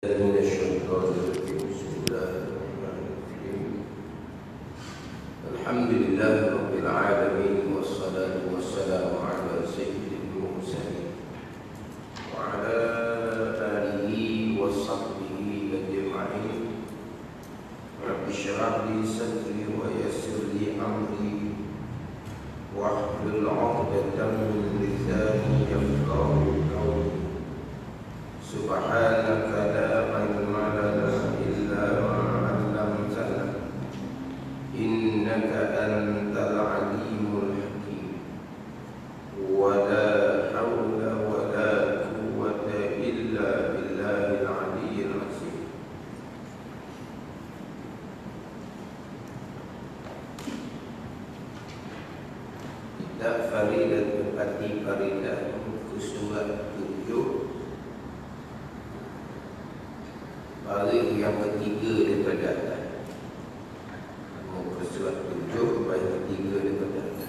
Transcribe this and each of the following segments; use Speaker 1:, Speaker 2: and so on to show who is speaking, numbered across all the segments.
Speaker 1: من الشيطان الرجيم. بسم الله الرحمن الرحيم. الحمد لله رب العالمين، والصلاة والسلام على سيد المرسلين وعلى آله وصحبه أجمعين. رب اشرح لي صدري ويسر لي أمري واحلل عقدة من لساني يفقهوا قولي. سبحانك لا علم لنا إلا ما علمتنا إنك أنت العليم الحكيم. ولا حول ولا قوة إلا بالله العلي العظيم. Kita faridah berarti faridah surat 7. Baris yang ketiga daripada atas. Muka surat 7 baris ketiga daripada atas.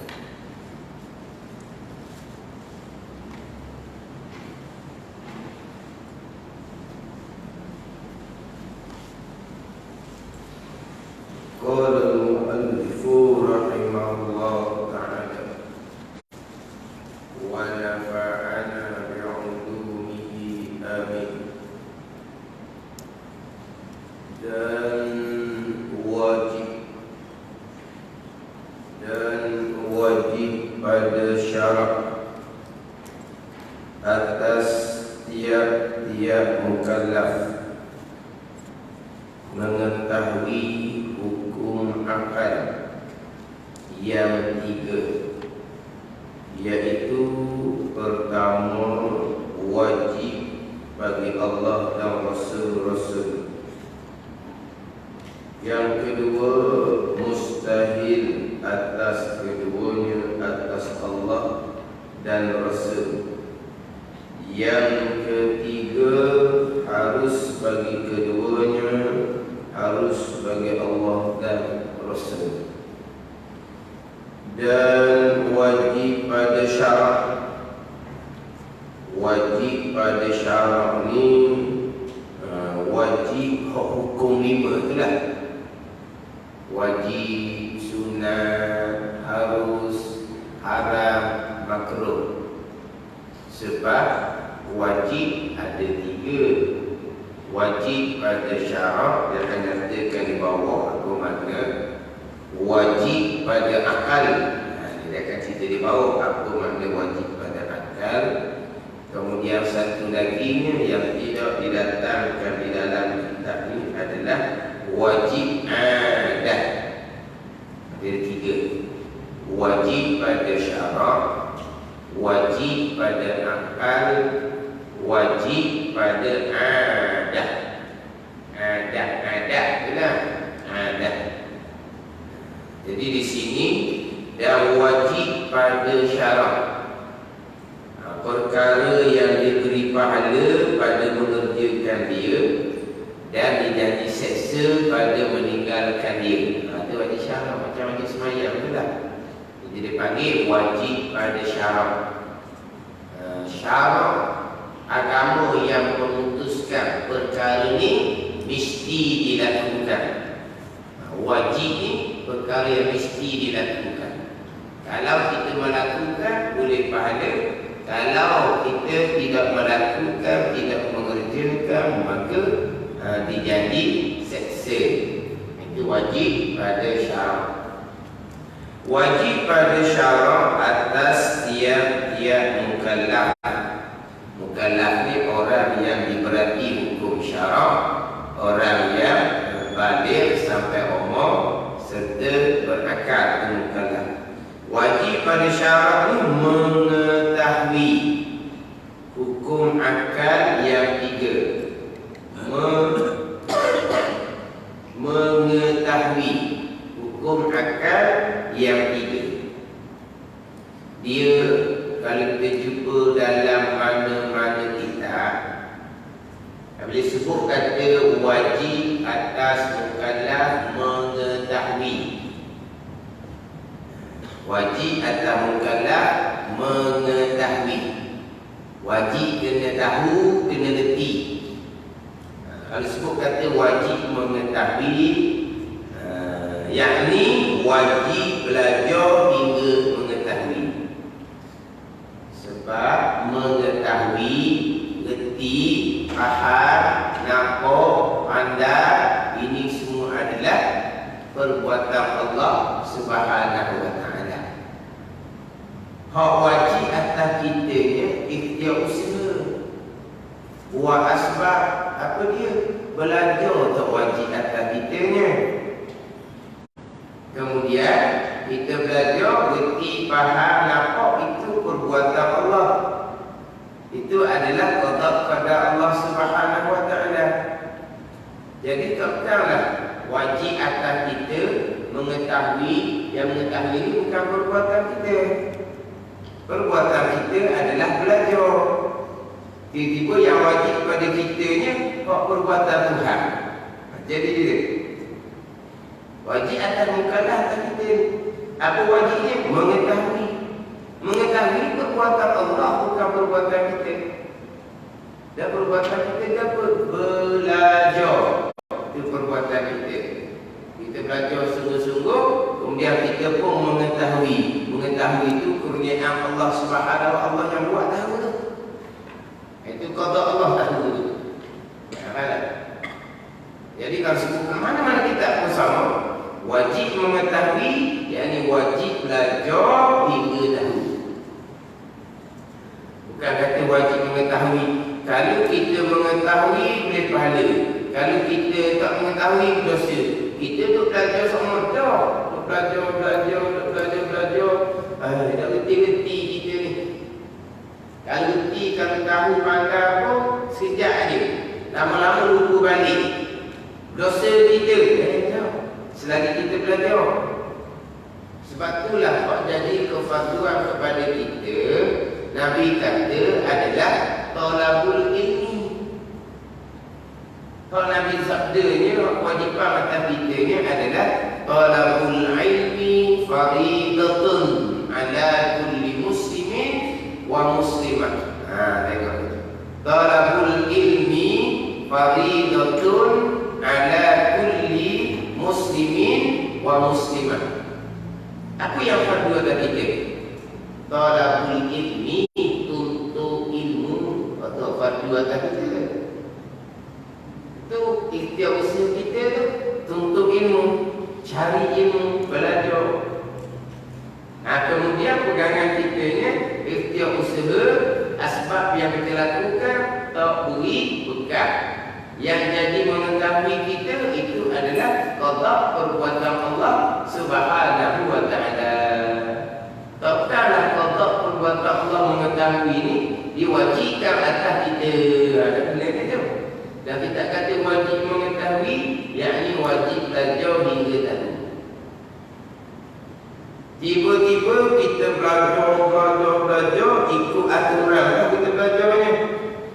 Speaker 1: Qala al-mu'allif rahimahullah ta'ala wa nafa'ana bi'ulumihi amin. Dan wajib pada syarat atas tiap-tiap mukallaf mengetahui hukum akal yang tiga, yaitu pertama, wajib bagi Allah dan Rasul-Rasul. Yang kedua, mustahil atas keduanya, atas Allah dan Rasul. Yang ketiga, harus bagi keduanya, harus bagi Allah dan Rasul. Dan wajib pada syarat. Wajib pada syarat ni wajib hukum 5 itulah. Wajib, sunat, harus, haram, makruh. Sebab wajib ada 3. Wajib pada syarat, dia akan nyatakan di bawah apa makna. Wajib pada akal, dia akan cerita di bawah apa makna wajib pada akal. Kemudian satu lagi yang tidak didatangkan di dalam kitab ini adalah wajib adat. Ada 3. Wajib pada syarak, wajib pada akal, wajib pada adat. Adat itulah adat. Jadi di sini dan wajib pada syarak, perkara yang diberi pahala pada mengerjakan dia dan dijanji seksa pada meninggalkan dia. Itu wajib syarak, macam wajib semayang itulah. Jadi dia panggil wajib pada syarak. Syarak agama yang memutuskan perkara ni mesti dilakukan. Wajib ni perkara yang mesti dilakukan. Kalau kita melakukan boleh pahala. Kalau kita tidak melakukan, tidak mengerjakan, maka dijanji seksa. Itu wajib pada syarak. Wajib pada syarak atas tiap-tiap mukallaf. Mukallaf ni orang yang diberati hukum syarak, orang yang balik sampai umur serta berakal itu mukallaf. Wajib pada syarak ni mengetahui hukum akal yang 3. Mengetahui hukum akal yang 3. Dia kalau kita jumpa dalam mana-mana kitab, bila sebut kata wajib atas mukallaf mengetahui. Wajib atas mukallaf mengetahui. Wajib kena tahu, kena reti. Kalau sebut kata wajib mengetahui, yakni wajib belajar hingga mengetahui. Sebab mengetahui, reti, faham, nampak, pandai, ini semua adalah perbuatan Allah Subhanahu wa taala. Hak wajib atas kita ni ikhtiar usaha. Wa asbab apa dia? Belajar tak wajib atas kita ni. Kemudian kita belajar, reti, faham, nampak, itu perbuatan Allah. Itu adalah qada Allah Subhanahu wa taala. Jadi takkanlah wajib atas kita mengetahui, yang mengetahui ini bukan perbuatan kita. Perbuatan kita adalah belajar. Tiba-tiba yang wajib kepada kita ni perbuatan Tuhan. Jadi dia wajib atas mukallaf atas kita. Apa wajibnya? Mengetahui. Mengetahui perbuatan Allah, bukan perbuatan kita. Dan perbuatan kita apa? Belajar. Itu perbuatan kita. Kita belajar sungguh-sungguh, kemudian kita pun mengetahui. Mengetahui itu kurniaan Allah Subhanahu wa Allah yang buat tahu tu. Itu qada Allah tahu tu. Jadi kalau sebut mana-mana kita pun sama, wajib mengetahui, yakni wajib belajar hingga tahu. Bukan kata wajib mengetahui. Kalau kita mengetahui boleh pahala. Kalau kita tak mengetahui dosa. Kita tu belajar sama dah. Belajar. Dah reti-reti kita ni. Kalau reti, kalau tahu pandai pun sekejap aja. Lama-lama lupa balik. Dosa kita. Selagi kita belajar. Sebab itulah kok jadi kefarduan kepada kita. Nabi kata adalah talabul ilmi. Kalau Nabi sabdanya kewajipan atas kita ni adalah talabul ilmi faridatun ala kulli muslimin wa muslimah. Tengok. Talabul ilmi faridatun ala kulli muslimin wa muslimah. Apa yang fardu atas kita? Talabul ilmi, tuntut ilmu, atau fardu atas kita. Itu ikhtiar usaha kita tu, tuntut ilmu, cari ilmu, belajar. Kemudian pegangan kita ni ikhtiar usaha, asbab yang kita lakukan tak beri bekat. Yang jadi mengetahui kita itu adalah qada perbuatan Allah Subhanahu wa taala. Takkanlah qada perbuatan Allah mengetahui ini diwajibkan atas kita. Ada benda tu. Dan kita kata wajib mengetahui, yakni wajib belajar hingga tahu. Tiba-tiba kita belajar ikut aturan lah kita belajarnya.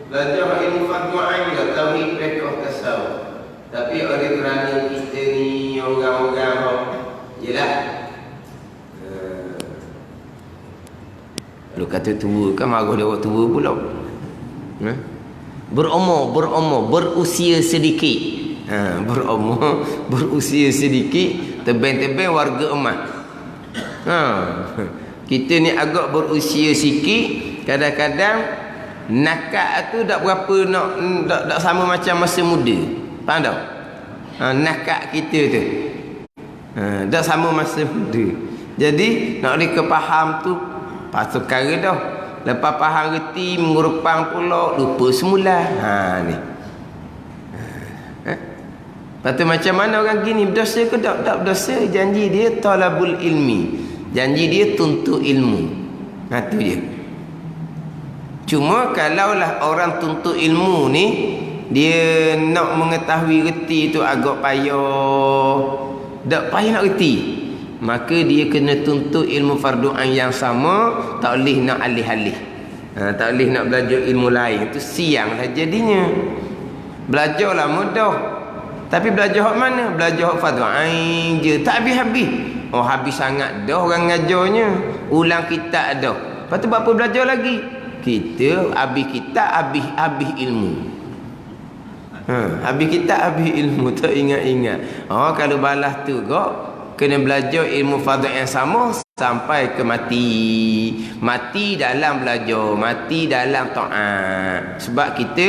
Speaker 1: Belajar ilmu fardu ain lah, tauhid, fiqh, tasawuf. Tapi oleh kerana kita ni orang-orang jelah. Lu kata tua kan marah dia orang tua pula. Berumur, berusia sedikit. Berusia sedikit, tebeng-tebeng warga emas. Kita ni agak berusia sikit, kadang-kadang nakak tu tak berapa tak sama macam masa muda. Faham tak? Nakak kita tu tak sama masa muda. Jadi nak dia kepaham tu pasal perkara dah. Lepas faham reti mengurupang pula lupa semula. Ni. Lepas tu macam mana orang gini berdosa ke tak berdosa? Janji dia talabul ilmi. Janji dia tuntut ilmu. Tu je. Cuma kalaulah orang tuntut ilmu ni dia nak mengetahui reti tu agak payah. Tak payah nak reti. Maka dia kena tuntut ilmu fardu ain yang sama, tak boleh nak alih-alih. Tak boleh nak belajar ilmu lain. Itu siang lah jadinya. Belajarlah mudah. Tapi belajar hak mana? Belajar hak fardu ain je. Tak habis-habis. Habis sangat dah orang ngajarnya. Ulang kitab dah. Lepas tu berapa belajar lagi? Kita habis kitab, habis ilmu. Habis kitab, habis ilmu, tak ingat-ingat. Kalau balas tu kok kena belajar ilmu fardhu yang sama sampai ke mati. Mati dalam belajar, mati dalam taat. Sebab kita,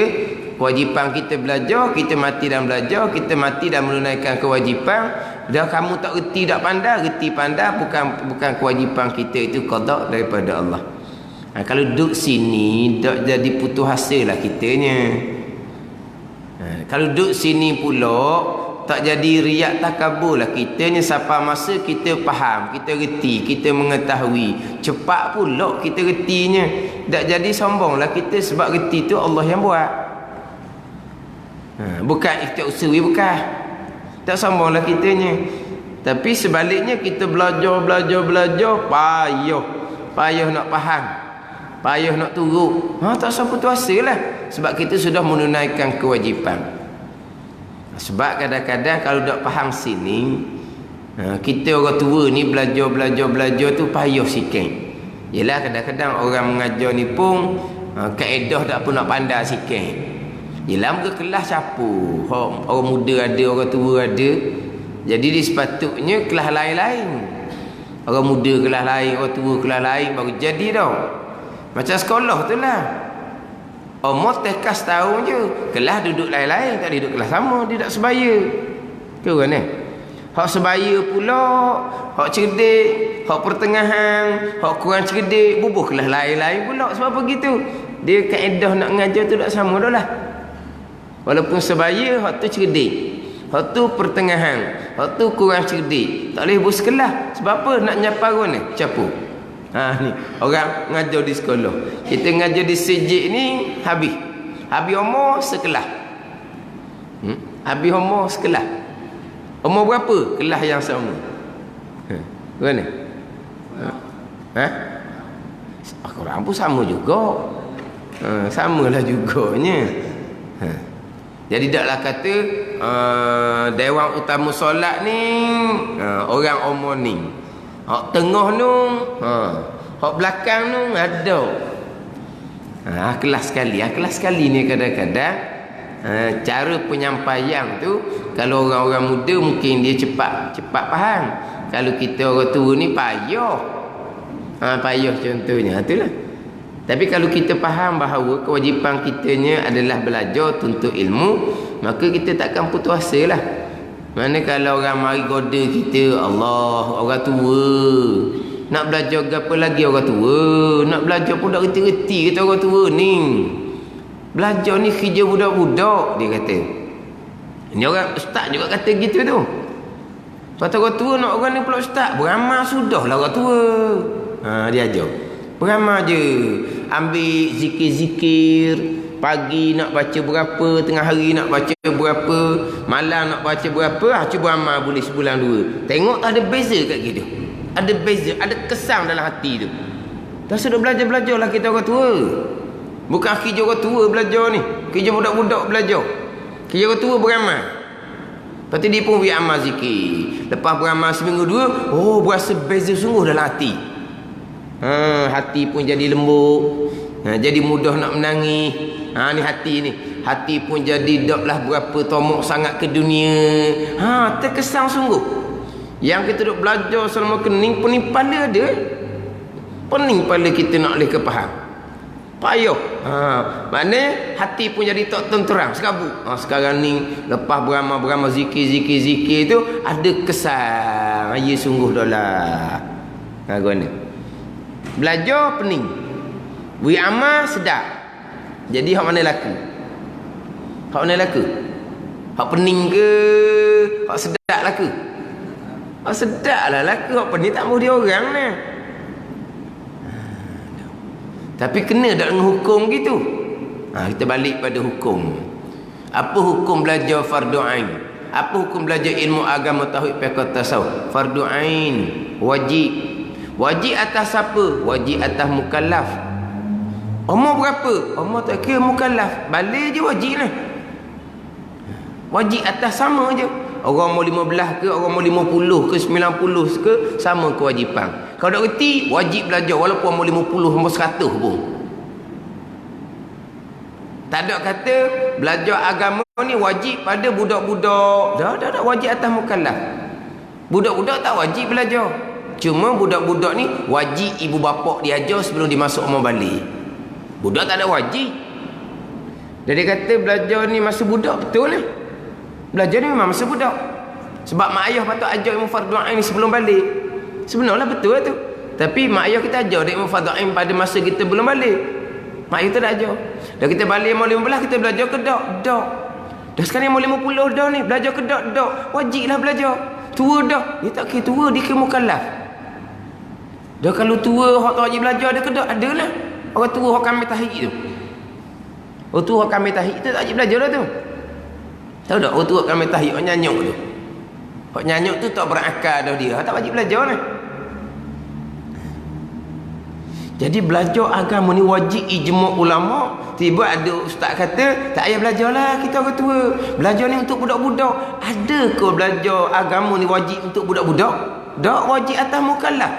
Speaker 1: kewajipan kita belajar, kita mati dalam belajar, kita mati dalam menunaikan kewajipan. Dah kamu tak reti, tak pandai, reti pandai, bukan kewajipan kita, itu qada daripada Allah. Kalau duduk sini tak jadi putus asa lah kitanya. Kalau duduk sini pula tak jadi riak takabur lah kitanya. Sampai masa kita faham, kita reti, kita mengetahui, cepat pula kita retinya. Tak jadi sombong lah kita, sebab reti tu Allah yang buat. Bukan kita usui, bukan. Tak sombong lah kitanya. Tapi sebaliknya kita belajar, payah nak faham, payah nak turut. Tak usah putus asa lah, sebab kita sudah menunaikan kewajipan. Sebab kadang-kadang kalau tak faham sini, kita orang tua ni belajar tu payah sikit. Yelah, kadang-kadang orang mengajar ni pun kaedah tak pun nak pandai sikit. Yelah, muka kelas siapa? Orang muda ada, orang tua ada. Jadi dia sepatutnya kelas lain-lain. Orang muda kelas lain, orang tua kelas lain, baru jadi tau. Macam sekolah tu lah. Umur TK setahun je, kelas duduk lain-lain, tak duduk kelas sama, dia tak sebaya. Tu kan hak sebaya pula, hak cerdik, hak pertengahan, hak kurang cerdik, bubuh kelas lain-lain pula. Sebab apa gitu? Dia kaedah nak mengajar tu tak sama dah lah. Walaupun sebaya, hak tu cerdik, hak tu pertengahan, hak tu kurang cerdik, tak boleh bus kelas. Sebab apa? Nak nyaparun ni, capu. Ni orang ngajar di sekolah, kita ngajar di sejik ni habis umur sekelas. Habis umur sekelas. Umur berapa? Kelas yang sama. Mana? Korang pun sama juga. Samalah juganya. Jadi taklah kata dewan utama solat ni orang umur ni. Hak tengah tu, hak belakang tu ada. Kelas sekali ni kadang-kadang cara penyampaian tu, kalau orang-orang muda mungkin dia cepat faham. Kalau kita orang tua ni payah. Payah contohnya, itulah. Tapi kalau kita faham bahawa kewajipan kitanya adalah belajar, tuntut ilmu, maka kita takkan putus asa lah. Mana kalau orang mari goda kita, Allah, orang tua. Nak belajar apa lagi orang tua? Nak belajar pun tak reti-reti kata orang tua ni. Belajar ni kerja budak-budak, dia kata. Ini orang ustaz juga kata gitu tu. Kata orang tua nak orang ni pula ustaz, beramal sudahlah orang tua. Dia ajar. Beramal je. Ambil zikir-zikir. Pagi nak baca berapa, tengah hari nak baca berapa, malam nak baca berapa, cuba amal boleh sebulan dua. Tengok tak ada beza kat kita. Ada beza, ada kesan dalam hati tu. Dah sudah belajar-belajarlah kita orang tua. Bukan kerja orang tua belajar ni, kerja budak-budak belajar. Kerja orang tua beramal. Lepas tu dia pun beramal zikir. Lepas beramal seminggu dua, berasa beza sungguh dalam hati. Hati pun jadi lembut. Jadi mudah nak menangis. Ni hati ni. Hati pun jadi daklah berapa tomok sangat ke dunia. Terkesan sungguh. Yang kita duk belajar selama kening, pening pala ada. Pening pala kita nak boleh kefaham. Payah. Maknanya hati pun jadi tak tenteram, sekabut. Sekarang ni lepas beramal zikir tu ada kesan. Ya sungguh dah lah. Guna. Belajar pening. Beri amal sedap. Jadi hak mana laku? Hak mana laku? Hak pening ke? Hak sedap laku? Hak sedap lah laku. Hak pening tak mahu dia orang ni. Tapi kena tak dengan hukum gitu. Kita balik pada hukum. Apa hukum belajar fardu ain? Apa hukum belajar ilmu agama tauhid fiqh tasawuf? Fardu ain, wajib. Wajib atas siapa? Wajib atas mukallaf. Umur berapa? Umur tak kira mukallaf. Balik je wajib lah. Wajib atas sama je. Orang umur 15 ke, orang umur 50 ke, 90 ke, sama kewajipan. Kalau tak reti, wajib belajar walaupun umur 50, umur 100 pun. Tak ada kata belajar agama ni wajib pada budak-budak. Dah wajib atas mukallaf. Budak-budak tak wajib belajar. Cuma budak-budak ni wajib ibu bapa diajar sebelum dia masuk umur balik. Budak tak ada wajib. Jadi kata belajar ni masa budak, betul lah. Belajar ni memang masa budak. Sebab mak ayah patut ajar ilmu fardu ain ni sebelum balik. Sebenarnya betul lah tu. Tapi mak ayah kita ajar ilmu fardu ain pada masa kita belum balik. Mak ayah kita dah ajar. Dah kita balik umur 15 kita belajar ke dak? Dak. Dah sekarang umur 50 dah ni belajar ke dak? Dak. Wajiblah belajar. Tua dah. Dia tak kira tua, dia kira mukallaf. Dah kalau tua hak tak wajib belajar ada ke dak? Adalah. Orang tua hak kami tahiyid tu. Orang tua hak kami tahiyid tu tak wajib belajar dah tu. Tahu tak orang tua hak kami tahiyid hak nyanyuk tu. Hak nyanyuk tu tak berakal dah dia. Tak wajib belajar ni. Jadi belajar agama ni wajib ijma' ulama. Tiba ada ustaz kata tak payah belajar lah kita orang tua. Belajar ni untuk budak-budak. Ada ke belajar agama ni wajib untuk budak-budak? Tak, wajib atas mukallaf.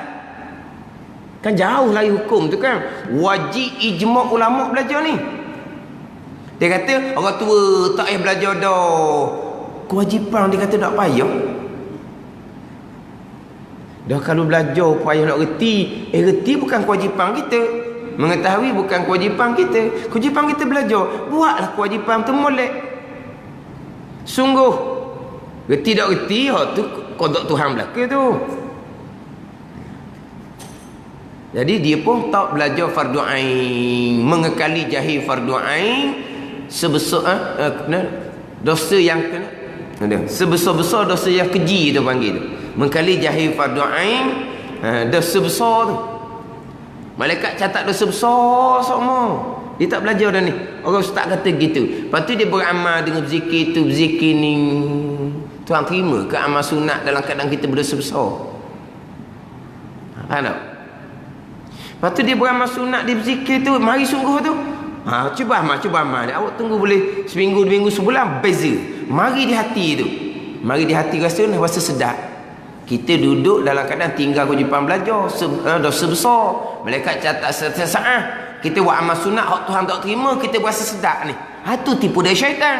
Speaker 1: Kan jauh lagi hukum tu kan. Wajib ijma' ulama belajar ni. Dia kata orang tua tak payah belajar dah. Kewajipan dia kata tak payah. Dah kalau belajar payah nak reti. Reti bukan kewajipan kita. Mengetahui bukan kewajipan kita. Kewajipan kita belajar. Buatlah kewajipan tu molek. Sungguh. Reti tak reti, tu kodok Tuhan belaka tu. Jadi dia pun tak belajar fardu ain. Mengekali jahil fardu ain. Sebesar dosa yang kena. Sebesar-besar dosa yang keji tu panggil tu. Mengkali jahil fardu ain, dosa besar tu. Malaikat catat dosa besar semua. Dia tak belajar dah ni. Orang ustaz kata gitu. Lepas tu dia beramal dengan berzikir tu, berzikir ni. Tuhan terima ke amal sunat dalam keadaan kita berdosa besar? Faham tak? Lepas tu dia beramal sunat, dia berzikir tu, mari sungguh tu. Cuba amal. Awak tunggu boleh seminggu, 2 minggu, sebulan, beza. Mari di hati tu. Mari di hati rasa sedap. Kita duduk dalam keadaan tinggal kewajipan belajar. Dosa besar. Malaikat catat setiap saat. Kita buat amal sunat, hak Tuhan tak terima, kita berasa sedap ni. Itu tipu dari syaitan.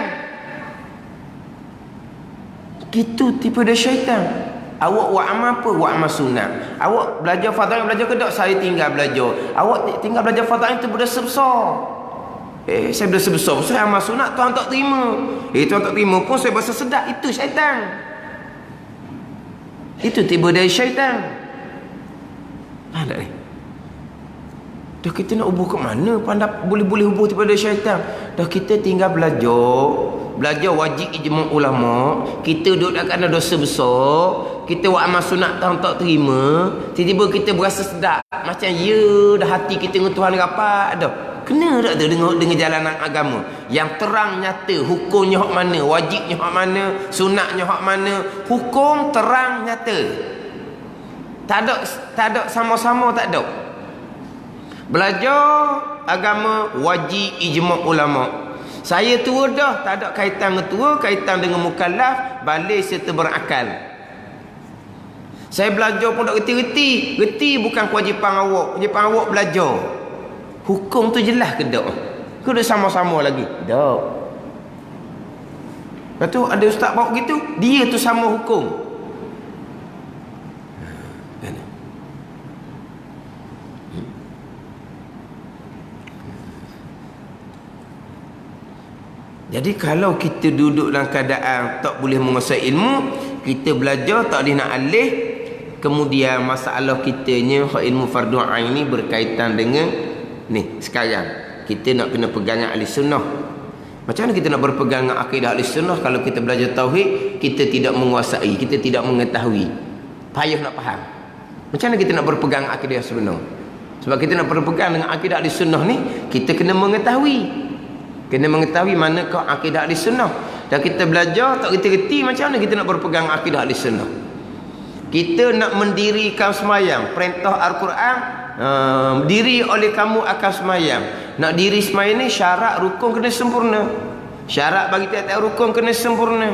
Speaker 1: Itu tipu dari syaitan. Awak buat amal apa? Buat amal sunat. Awak belajar fardhu belajar ke tak? Saya tinggal belajar. Awak tinggal belajar fardhu itu berdosa besar. Saya berdosa besar. Saya amal sunat Tuhan tak terima. Tuhan tak terima pun saya berasa sedap. Itu syaitan. Itu tiba dari syaitan. Faham tak ni? Dah kita nak hubung ke mana? Boleh hubung tiba dari syaitan. Dah kita tinggal belajar. Belajar wajib ijma' ulama. Kita duduk dalam keadaan dosa besar. Kita buat amal sunat Tuhan tak terima. Tiba-tiba kita berasa sedap. Macam dah hati kita dengan Tuhan rapat dah. Kena tak tu dengan jalanan agama yang terang nyata, hukumnya hak mana, wajibnya hak mana, sunatnya hak mana, hukum terang nyata. Tak ada sama-sama, tak ada. Belajar agama wajib ijma' ulama. Saya tua dah, tak ada kaitan dengan tua, kaitan dengan mukallaf, balik serta berakal. Saya belajar pun tak reti-reti. Reti bukan kewajipan awak. Kewajipan awak belajar. Hukum tu jelas ke tak? Ke dah sama-sama lagi? Tak. Lepas tu ada ustaz bawa gitu, dia tu sama hukum. Jadi kalau kita duduk dalam keadaan tak boleh menguasai ilmu, kita belajar tak boleh nak alih, kemudian masalah kitanya ilmu fardu ain ni berkaitan dengan ni sekarang kita nak kena pegang ahli sunnah. Macam mana kita nak berpegang dengan akidah ahli sunnah kalau kita belajar tauhid kita tidak menguasai, kita tidak mengetahui, payah nak faham. Macam mana kita nak berpegang akidah sunnah? Sebab kita nak berpegang dengan akidah ahli sunnah ni, kita kena mengetahui. Kena mengetahui manakah akidah ahli sunnah. Dan kita belajar tak reti-reti, macam mana kita nak berpegang akidah ahli sunnah? Kita nak mendirikan semayang, perintah Al-Quran, diri oleh kamu akan semayang. Nak diri semayang ni syarat rukun kena sempurna. Syarat bagi tiap-tiap rukun kena sempurna.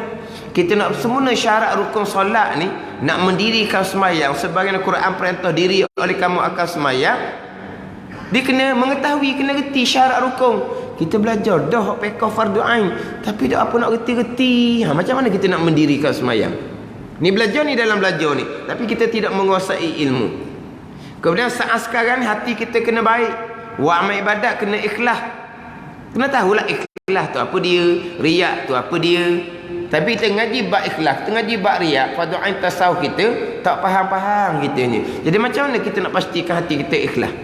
Speaker 1: Kita nak sempurna syarat rukun solat ni, nak mendirikan semayang sebagaimana Quran perintah diri oleh kamu akan semayang. Dia kena mengetahui, kena reti syarat rukun. kita belajar dah pekah fardu ain, tapi dak apa nak reti-reti. Macam mana kita nak mendirikan semayang? Ni belajar ni dalam belajar ni, tapi kita tidak menguasai ilmu. Kemudian saat sekarang hati kita kena baik. Wa amal ibadat kena ikhlas. Kena tahulah ikhlas tu apa dia, riak tu apa dia. Tapi kita ngaji bab ikhlas, kita ngaji bab riak, fardu ain tasawuf kita tak faham-faham kitanya. Jadi macam mana kita nak pastikan hati kita ikhlas?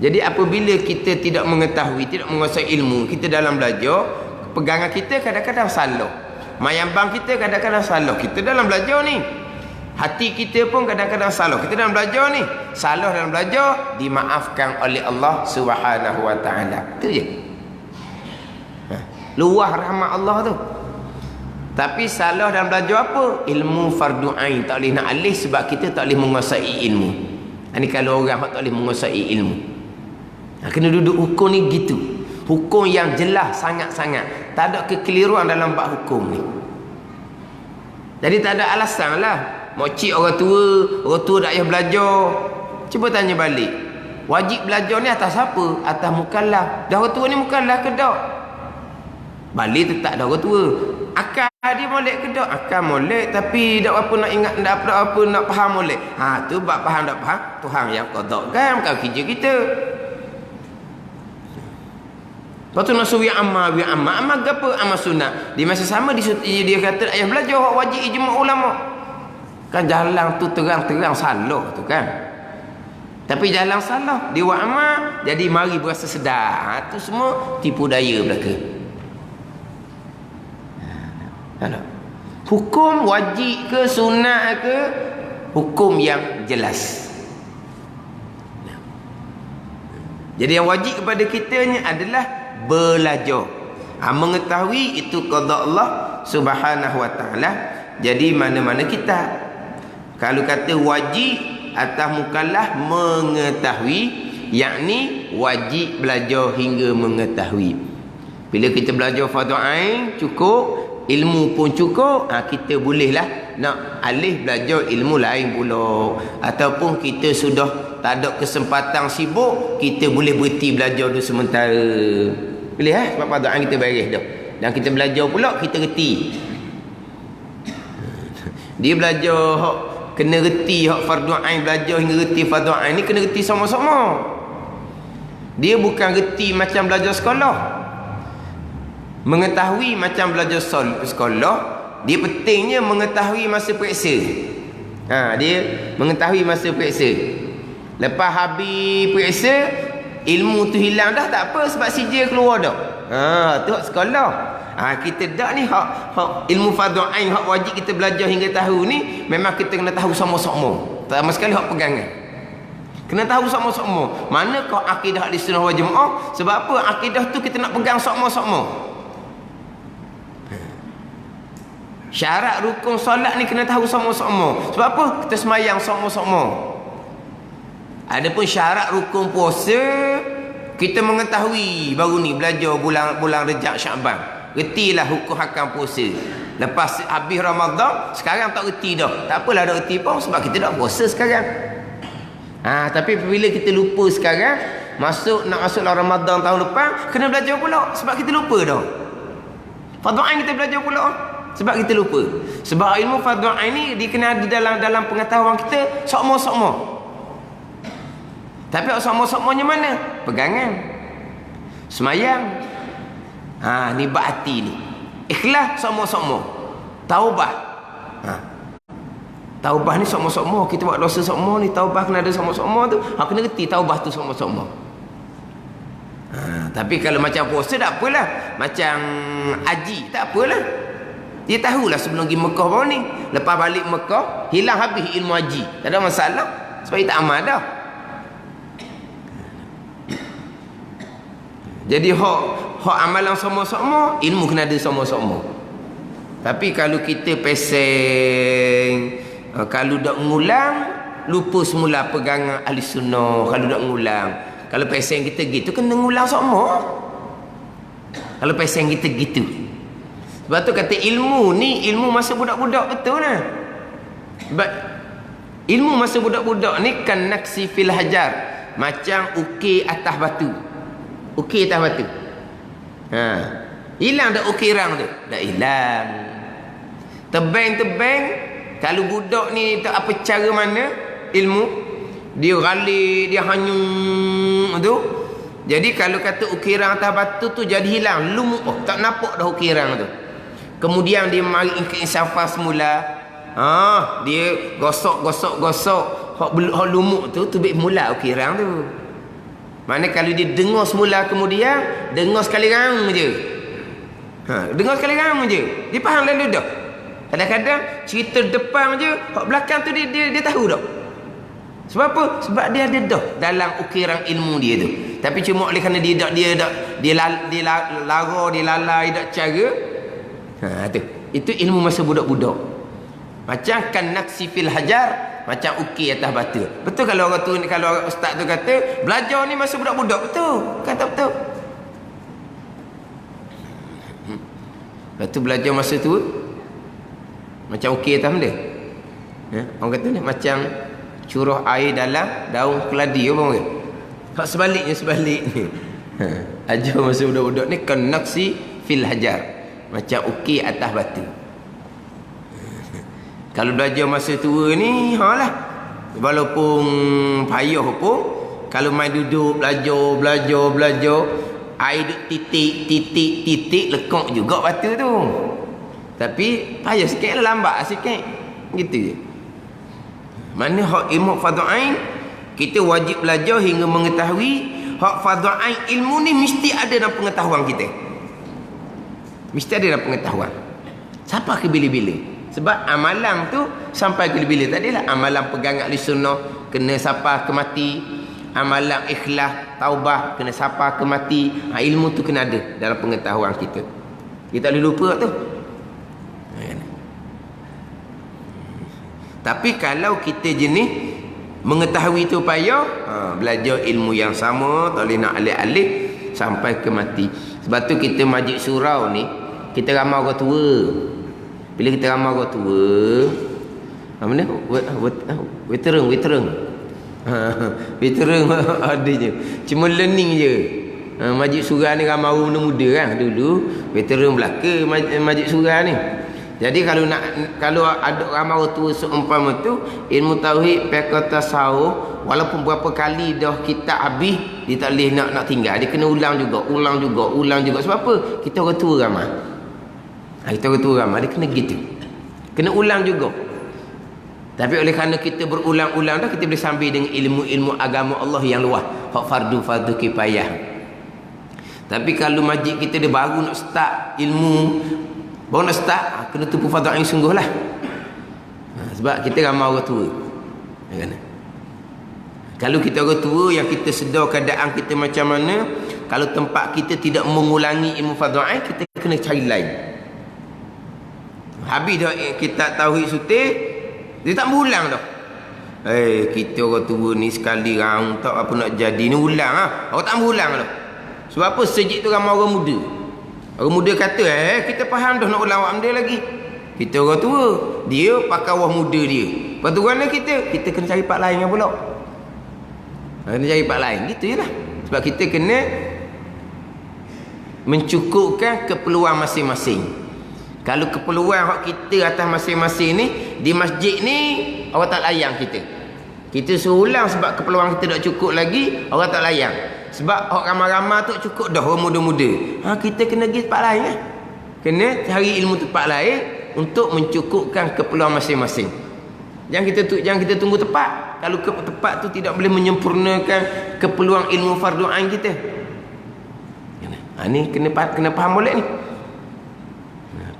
Speaker 1: Jadi apabila kita tidak mengetahui, tidak menguasai ilmu, kita dalam belajar, pegangan kita kadang-kadang salah. Mayambang kita kadang-kadang salah. Kita dalam belajar ni, hati kita pun kadang-kadang salah. Kita dalam belajar ni, salah dalam belajar dimaafkan oleh Allah Subhanahu wa taala. Itu je. Luah rahmat Allah tu. Tapi salah dalam belajar apa? Ilmu fardu ain tak boleh nak alih sebab kita tak boleh menguasai ilmu. Ini kalau orang tak boleh menguasai ilmu. Kena duduk hukum ni gitu. Hukum yang jelas sangat-sangat. Tak ada kekeliruan dalam bab hukum ni. Jadi tak ada alasan lah. Mocik orang tua tak payah belajar. Cuba tanya balik. Wajib belajar ni atas apa? Atas mukallaf. Dah orang tua ni mukallaf ke tak? Balik tetap dah orang tua. Akal dia molek ke tak? Akal molek, tapi tak apa nak ingat, tak apa nak faham molek. Tu bab faham tak faham, Tuhan yang qada kan, bukan kerja kita. Lepas tu nak suruh amal ke apa? Amal sunat. Di masa sama dia kata ayah belajar hak wajib ijma' ulama. Kan jalan tu terang-terang salah tu kan. Tapi jalan salah, dia buat amal, jadi mari berasa sedar. Tu semua tipu daya belaka. Hukum wajib ke sunat ke, hukum yang jelas. Jadi yang wajib kepada kita ni adalah belajar, mengetahui itu qada Allah Subhanahu wa taala. Jadi mana-mana kita, kalau kata wajib atas mukallaf mengetahui, yakni wajib belajar hingga mengetahui. Bila kita belajar fardu ain cukup, ilmu pun cukup, kita bolehlah nak alih belajar ilmu lain pula. Ataupun kita sudah tak ada kesempatan sibuk, kita boleh berhenti belajar dulu sementara. Boleh sebab fardu ain kita beres dah. Dan kita belajar pula, kita reti. Dia belajar hak kena reti hak fardu ain, belajar hingga reti fardu ain ni kena reti sama-sama. Dia bukan reti macam belajar sekolah. Mengetahui macam belajar sekolah, dia pentingnya mengetahui masa periksa. Dia mengetahui masa periksa. Lepas habis periksa, ilmu tu hilang dah, tak apa sebab sijil keluar dah. Tu hak sekolah. Kita dak ni hak ilmu fardu ain, hak wajib kita belajar hingga tahu ni, memang kita kena tahu sama-sama. Sama sekali hak pegangan. Kena tahu sama-sama. Manakah akidah Ahlussunnah wal Jamaah? Sebab apa? Akidah tu kita nak pegang sama-sama. Syarat rukun solat ni kena tahu sama-sama. Sebab apa? Kita semayang sama-sama. Adapun syarat rukun puasa, kita mengetahui baru ni belajar bulan Rejab Syaban. Retilah hukum hakam puasa. Lepas habis Ramadan, sekarang tak reti dah. Tak apalah dah reti pun sebab kita dah puasa sekarang. Tapi bila kita lupa sekarang, nak masuklah Ramadan tahun depan, kena belajar pula sebab kita lupa dah. Fardu ain kita belajar pula sebab kita lupa. Sebab ilmu fardu ain ni dia kena ada dalam pengetahuan kita sama-sama. Tapi sama-samanya mana? Pegangan. Semayang. Ni bab hati ni. Ikhlas sama-sama. Taubah. Taubah ni sama-sama. Kita buat dosa sama ni, taubah kena ada sama-sama tu. Kena reti taubah tu sama-sama. Tapi kalau macam puasa tak apalah. Macam haji tak apalah. Dia tahulah sebelum pergi Mekah baru ni. Lepas balik Mekah, hilang habis ilmu haji. Tak ada masalah. Sebab dia tak amal dah. Jadi hak amalan sama-sama, ilmu kena ada sama-sama. Tapi kalau kita peseng, kalau dak ngulang, lupa semula pegangan ahli sunnah. Kalau dak ngulang, kalau peseng kita gitu, kena ngulang sama. Kalau peseng kita gitu. Sebab tu kata ilmu ni, ilmu masa budak-budak betul lah. Sebab ilmu masa budak-budak ni kan naksi fil hajar. Macam ukir atas batu. Ukir atas batu. Hilang dah ukirang tu? Tak hilang. Tebang-tebang, kalau budak ni tak apa cara mana ilmu, dia ralik, dia hanyung tu. Jadi kalau kata ukirang atas batu tu jadi hilang, lumuk, tak nampak dah ukirang tu. Kemudian dia mari keinsafan semula. Dia gosok. Hak lumuk tu baik mula ukirang tu. Mana kalau dia dengar semula kemudian dengar sekali rang je. Dengar sekali rang je. Dia faham lalu dah. Kadang-kadang cerita depan je, hak belakang tu dia tahu dah. Sebab apa? Sebab dia ada dah dalam ukiran ilmu dia tu. Tapi cuma oleh kerana dia lalai dak cara. Tu. Itu ilmu masa budak-budak. Macam kan naksi fil hajar, macam ukir atas batu. Betul kalau orang tu, kalau ustaz tu kata belajar ni masa budak-budak, betul. Kata betul. Lepas tu belajar masa tu macam ukir atas benda. Orang kata ni macam curah air dalam daun keladi, apa orang? Hak sebalik ni. Ajar masa budak-budak ni kan naksi fil hajar. Macam ukir atas batu. Kalau belajar masa tua ni, walaupun payah pun, kalau main duduk belajar, air duk titik lekuk juga batu tu. Tapi payah sikit, lambat sikit. Gitu je. Mana hak ilmu fardhu ain, kita wajib belajar hingga mengetahui. Hak fardhu ain ilmu ni mesti ada dalam pengetahuan kita. Mesti ada dalam pengetahuan. Sampai ke bila-bila. Sebab amalan tu sampai ke bila-bila. Tak adalah amalan pegang ahli sunnah kena sampai ke mati. Amalan ikhlas, taubah kena sampai ke mati. Ilmu tu kena ada dalam pengetahuan kita. Kita tak boleh lupa tu. Tapi kalau kita jenis mengetahui tu payah, belajar ilmu yang sama, tak boleh nak alih-alih sampai ke mati. Sebab tu kita majlis surau ni, kita ramai orang tua. Bila kita ramai orang tua, apa ni? Veteran. Veteran ada je. Cuma learning je. Majlis surau ni ramai orang muda kan dulu. Veteran belaka majlis surau ni. Jadi kalau ada ramai orang tua seumpama tu, ilmu tauhid fiqh tasawuf, walaupun berapa kali dah kita habis, dia tak boleh nak tinggal. Dia kena ulang juga. Sebab apa? Kita orang tua ramai. Kita orang tua ramai, dia kena gitu. Kena ulang juga. Tapi oleh kerana kita berulang-ulang dah, kita boleh sambil dengan ilmu-ilmu agama Allah yang luas. Hak fardu kifayah. Tapi kalau majlis kita dia baru nak start ilmu, baru nak start, kena tumpu fardhu ain sungguh lah. Sebab kita ramai orang tua. Kalau kita orang tua yang kita sedar keadaan kita macam mana, kalau tempat kita tidak mengulangi ilmu fardhu ain, kita kena cari lain. Habis dah kita tauhid sutir, dia tak berulang dah. Kita orang tua ni sekali raung tak apa nak jadi ni ulang Orang tak berulang dah. Sebab apa? Sejak tu ramai orang muda. Orang muda kata, kita faham dah nak ulang awak benda lagi. Kita orang tua, dia pakai wah muda dia. Lepas tu mana kita kena cari part lain yang pula. Kena cari part lain, gitu je lah. Sebab kita kena mencukupkan keperluan masing-masing. Kalau keperluan hak kita atas masing-masing ni, di masjid ni, orang tak layan kita. Kita suruh ulang sebab keperluan kita tak cukup lagi, orang tak layan. Sebab orang ramai-ramai tu cukup dah orang muda-muda. Kita kena pergi tempat lain Kena cari ilmu tempat lain untuk mencukupkan keperluan masing-masing. Jangan kita tunggu tepat. Kalau tepat tu tidak boleh menyempurnakan keperluan ilmu fardhu ain kita. Ni kena faham molek ni.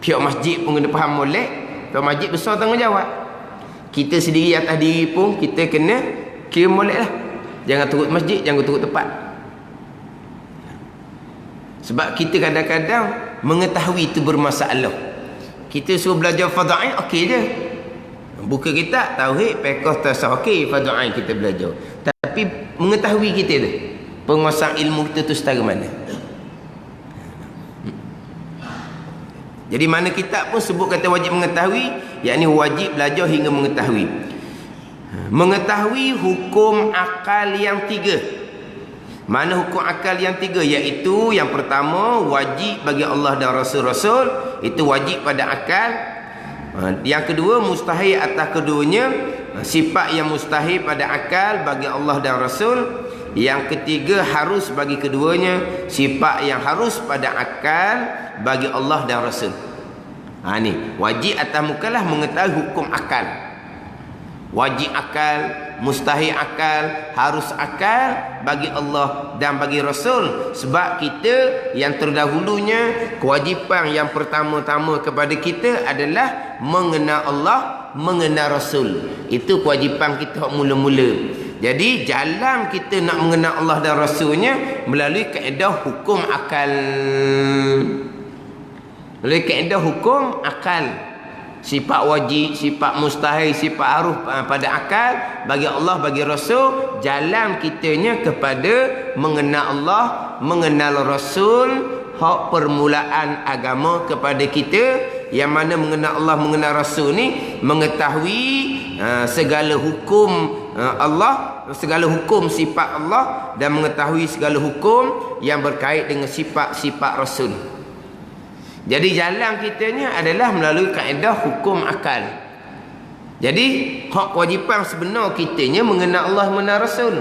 Speaker 1: Pihak masjid pun kena faham molek. Pihak masjid besar tanggungjawab. Kita sendiri atas diri pun kita kena kira molek lah. Jangan turut masjid, jangan turut tempat. Sebab kita kadang-kadang mengetahui itu bermasalah. Kita suruh belajar fardhu ain, okey je. Buka kitab tauhid, fiqh tasawuf, okey fardhu ain kita belajar. Tapi mengetahui kita tu, penguasaan ilmu kita tu setara mana. Jadi mana kitab pun sebut kata wajib mengetahui, yakni wajib belajar hingga mengetahui. Mengetahui hukum akal yang 3. Mana hukum akal yang tiga? Iaitu yang pertama, wajib bagi Allah dan Rasul-Rasul. Itu wajib pada akal. Yang kedua, mustahil atas keduanya. Sifat yang mustahil pada akal bagi Allah dan Rasul. Yang ketiga, harus bagi keduanya. Sifat yang harus pada akal bagi Allah dan Rasul. Ni wajib atas mukallaf mengetahui hukum akal. Wajib akal, mustahil akal, harus akal bagi Allah dan bagi Rasul. Sebab kita yang terdahulunya, kewajipan yang pertama-tama kepada kita adalah mengenal Allah, mengenal Rasul. Itu kewajipan kita mula-mula. Jadi jalan kita nak mengenal Allah dan Rasulnya melalui kaedah hukum akal. Melalui kaedah hukum akal. Sifat wajib, sifat mustahil, sifat harus pada akal bagi Allah, bagi Rasul. Jalan kitanya kepada mengenal Allah, mengenal Rasul. Hak permulaan agama kepada kita, yang mana mengenal Allah, mengenal Rasul ni mengetahui segala hukum Allah, segala hukum sifat Allah, dan mengetahui segala hukum yang berkait dengan sifat-sifat Rasul. Jadi jalan kitanya adalah melalui kaedah hukum akal. Jadi hak kewajipan sebenar kitanya mengenal Allah, mengenal Rasul.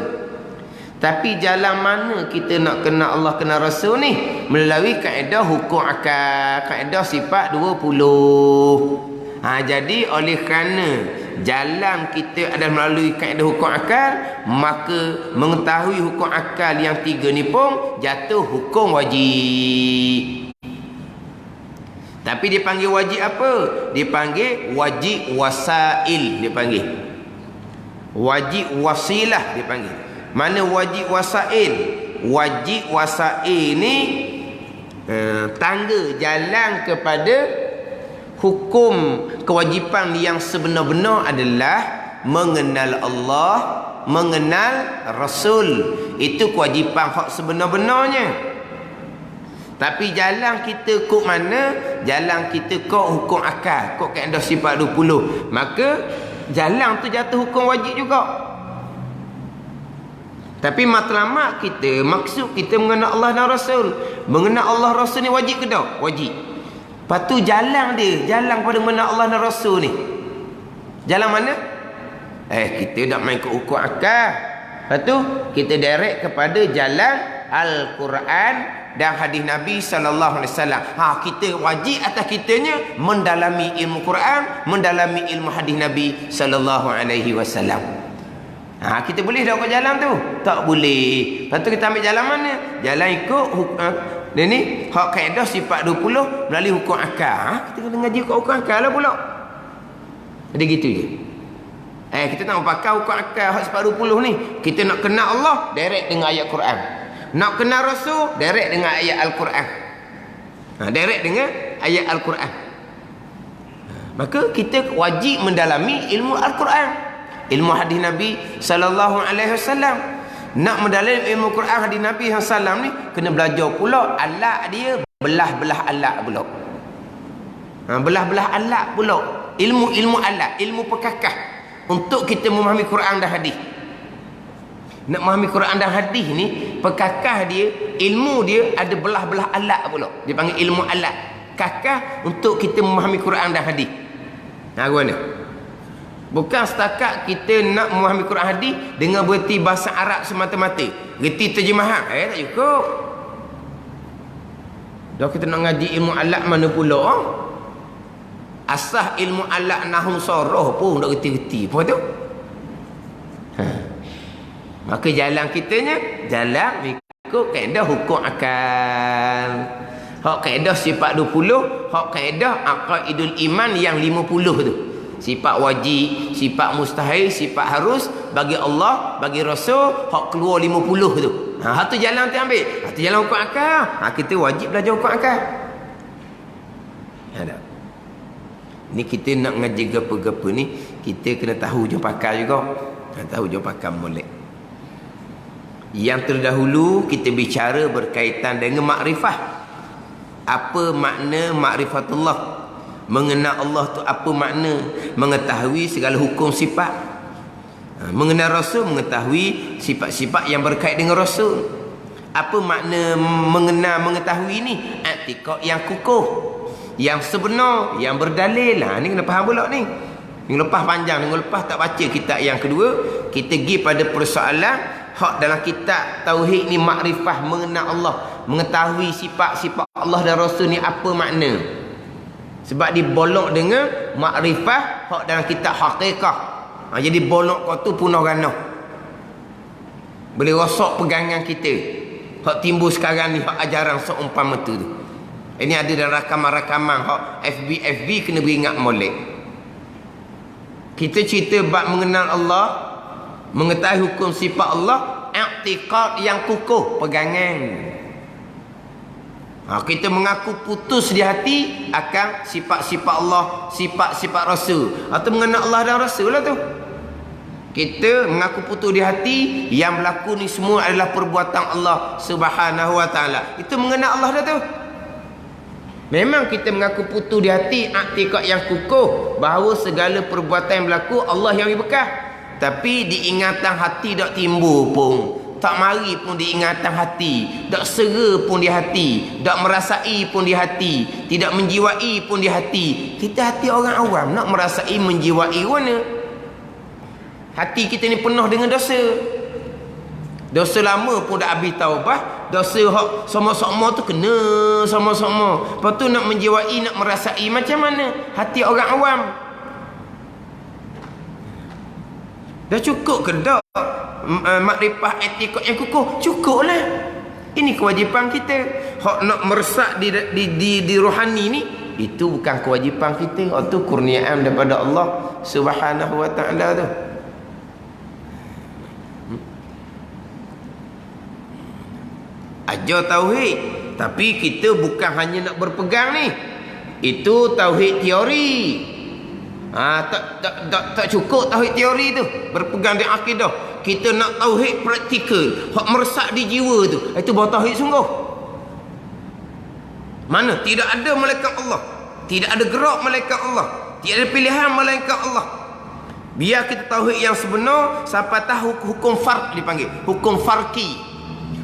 Speaker 1: Tapi jalan mana kita nak kenal Allah, kenal Rasul ni? Melalui kaedah hukum akal, kaedah sifat 20. Jadi oleh kerana jalan kita adalah melalui kaedah hukum akal, maka mengetahui hukum akal yang tiga ni pun jatuh hukum wajib. Tapi dia panggil wajib apa? Dia panggil wajib wasail, dia panggil. Wajib wasilah dia panggil. Mana wajib wasail? Wajib wasail ni tangga jalan kepada hukum kewajipan yang sebenar-benar adalah mengenal Allah, mengenal Rasul. Itu kewajipan hak sebenar-benarnya. Tapi jalan kita kok mana? Jalan kita kok hukum akal, kok kaedah sifat 20. Maka jalan tu jatuh hukum wajib juga. Tapi matlamat kita, maksud kita mengenal Allah dan Rasul. Mengenal Allah Rasul ni wajib ke tak? Wajib. Lepas tu jalan dia, jalan pada mengenal Allah dan Rasul ni. Jalan mana? Kita nak main ke hukum akal. Lepas tu kita direct kepada jalan Al-Quran dan hadis Nabi sallallahu alaihi wasallam. Kita wajib atas kitanya mendalami ilmu Quran, mendalami ilmu hadis Nabi sallallahu alaihi wasallam. Kita boleh tak ikut jalan tu? Tak boleh. Lepas tu kita ambil jalan mana? Jalan ikut dia ni hak kaedah sifat 20 melalui hukum akal. Kita kena ngaji ikut hukum akal lah pula. Jadi gitu je. Kita nak pakai hukum akal hak sifat 20 ni. Kita nak kenal Allah direct dengan ayat Quran. Nak kenal Rasul direct dengan ayat Al-Quran. Direct dengan ayat Al-Quran. Maka kita wajib mendalami ilmu Al-Quran, ilmu hadis Nabi sallallahu alaihi wasallam. Nak mendalami ilmu Quran, hadis Nabi sallallahu alaihi wasallam ni kena belajar pula alat dia, belah-belah alat pula. Belah-belah alat pula. Ilmu alat, ilmu pekakah untuk kita memahami Quran dan hadis. Nak memahami Quran dan hadis ni, pekakah dia, ilmu dia ada belah-belah alat pula. Dia panggil ilmu alat. Kakah untuk kita memahami Quran dan hadis. Gimana? Bukan setakat kita nak memahami Quran hadis dengan bererti bahasa Arab semata-mata. Reti terjemahan. Tak cukup. Dah kita nak ngaji ilmu alat mana pula? Asah ilmu alat nahwu sarah pun tak reti-reti. Apa tu? Maka jalan kitanya jalan ikut kaedah hukum akal. Hak kaedah sifat 20, hak kaedah aqaidul iman yang 50 tu. Sifat wajib, sifat mustahil, sifat harus bagi Allah, bagi Rasul, hak keluar 50 tu. Hak tu jalan tu ambil. Hak tu jalan hukum akal. Kita wajib belajar hukum akal. Ada. Ni kita nak ngaji gapa-gapa ni, kita kena tahu je pakar juga. Tahu je pakar molek. Yang terdahulu kita bicara berkaitan dengan makrifah. Apa makna makrifatullah? Mengenal Allah tu apa makna? Mengetahui segala hukum sifat. Mengenal Rasul, mengetahui sifat-sifat yang berkait dengan Rasul. Apa makna mengenal, mengetahui ni? I'tiqad yang kukuh, yang sebenar, yang berdalil. Ni kena faham pula ni. Minggu lepas panjang, minggu lepas tak baca kitab yang kedua. Kita pergi pada persoalan hak dalam kitab tauhid ni, makrifah, mengenal Allah, mengetahui sifat-sifat Allah dan Rasul ni apa makna. Sebab dibolok dengan makrifah hak dalam kitab hakikah. Jadi bolok kau tu punah ganah. Boleh rosak pegangan kita. Hak timbul sekarang ni, hak ajaran seumpama tu. Ini ada dalam rakaman-rakaman hak FB kena beringat molek. Kita cerita bab mengenal Allah, mengetahui hukum sifat Allah, i'tiqad yang kukuh, pegangan. Kita mengaku putus di hati akan sifat-sifat Allah, sifat-sifat Rasul, atau mengenal Allah dan Rasul lah tu. Kita mengaku putus di hati, yang berlaku ni semua adalah perbuatan Allah Subhanahu wa ta'ala. Itu mengenal Allah dah tu. Memang kita mengaku putus di hati, i'tiqad yang kukuh, bahawa segala perbuatan yang berlaku Allah yang berkah. Tapi diingatan hati tak timbul pun, tak mari pun diingatan hati, tak sera pun di hati, tak merasai pun di hati, tidak menjiwai pun di hati. Kita hati orang awam nak merasai, menjiwai mana? Hati kita ni penuh dengan dosa. Dosa lama pun dah habis taubah, dosa hak sama-sama tu kena sama-sama. Lepas tu nak menjiwai, nak merasai macam mana? Hati orang awam. Dah cukup ke tak makrifah i'tiqad yang kukuh? Cukup lah. Ini kewajipan kita. Hak nak meresak di rohani ni, itu bukan kewajipan kita. Itu kurniaan daripada Allah Subhanahu wa ta'ala tu. Ajar tauhid, tapi kita bukan hanya nak berpegang ni. Itu tauhid teori. Tak cukup tauhid teori tu, berpegang di akidah. Kita nak tauhid praktikal, hak meresak di jiwa tu. Itu baru tauhid sungguh. Mana tidak ada malaikat Allah, tidak ada gerak malaikat Allah, tidak ada pilihan malaikat Allah. Biar kita tauhid yang sebenar, sampai tahu hukum farq dipanggil, hukum farqi.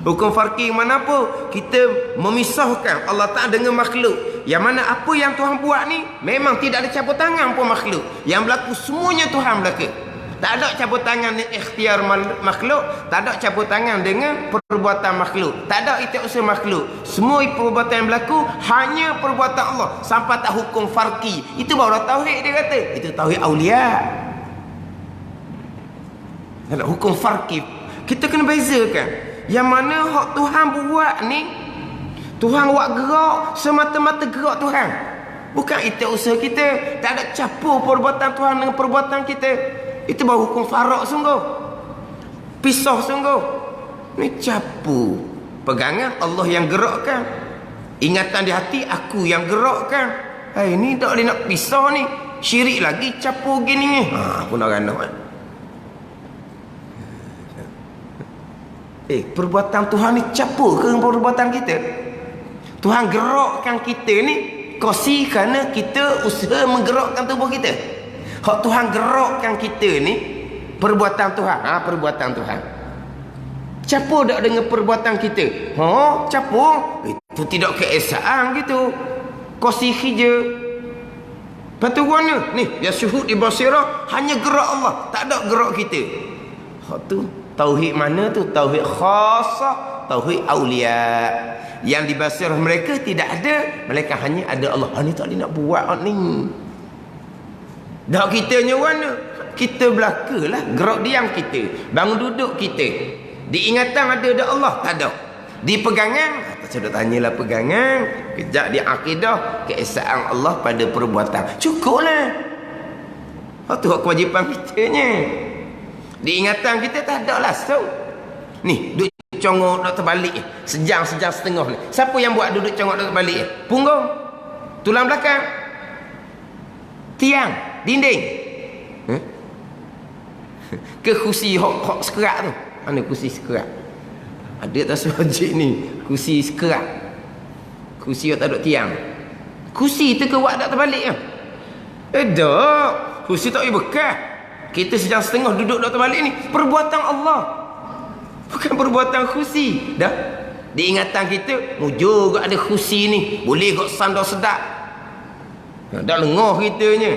Speaker 1: Hukum farqi mana apa? Kita memisahkan Allah Ta'ala dengan makhluk. Yang mana apa yang Tuhan buat ni memang tidak ada campur tangan pun makhluk. Yang berlaku semuanya Tuhan belaka. Tak ada campur tangan dengan ikhtiar makhluk, tak ada campur tangan dengan perbuatan makhluk, tak ada ikhtiar usaha makhluk. Semua perbuatan yang berlaku hanya perbuatan Allah. Sampai tak hukum farqi. Itu baru tauhid dia kata. Itu tauhid aulia. Ada hukum farqi. Kita kena bezakan. Yang mana hak Tuhan buat ni, Tuhan buat gerak semata-mata gerak Tuhan, bukan itu usaha kita. Tak ada campur perbuatan Tuhan dengan perbuatan kita. Itu baru hukum farak sungguh, pisah sungguh. Ni campur pegangan Allah yang gerakkan, ingatan di hati aku yang gerakkan. Ni tak boleh nak pisah ni. Syirik lagi campur gini ni. Pun nak ganah. Perbuatan Tuhan ni campur ke perbuatan kita? Tuhan gerakkan kita ni kosi kerana kita usaha menggerakkan tubuh kita. Hak Tuhan gerakkan kita ni perbuatan Tuhan. Perbuatan Tuhan campur tak dengan perbuatan kita? Campur. Itu tidak keesaan gitu. Kosi hija. Patuannya ni ya syuhud di basirah, hanya gerak Allah, tak ada gerak kita. Hak tu tauhid mana tu? Tauhid khasah, tauhid aulia. Yang di basirah mereka tidak ada, mereka hanya ada Allah. Ni tak boleh nak buat ni. Dah kita nya mana? Kita belakalah gerak diam kita, bangun duduk kita. Diingatan ada Allah, tak ada. Di pegangan, saya dah tanyalah pegangan. Kejap di akidah, keesaan Allah pada perbuatan. Cukuplah. Tu kewajipan kita nya. Diingatan kita tak ada lah. Ni duduk congok nak terbalik sejam-sejam setengah ni. Siapa yang buat duduk congok nak terbalik? Punggung, tulang belakang, tiang, dinding, ke kursi hok sekerak tu. Mana kursi sekerak? Ada tak subjek ni? Kursi sekerak, kursi yang tak ada tiang. Kursi tu ke buat tak terbalik kan? Tak, kursi tak boleh bekas. Kita sejam setengah duduk tak terbalik ni perbuatan Allah, bukan perbuatan kursi. Dah Di ingatan kita, mujur ada khusi ni. Boleh kok sandar sedap. Dah lengah kitanya.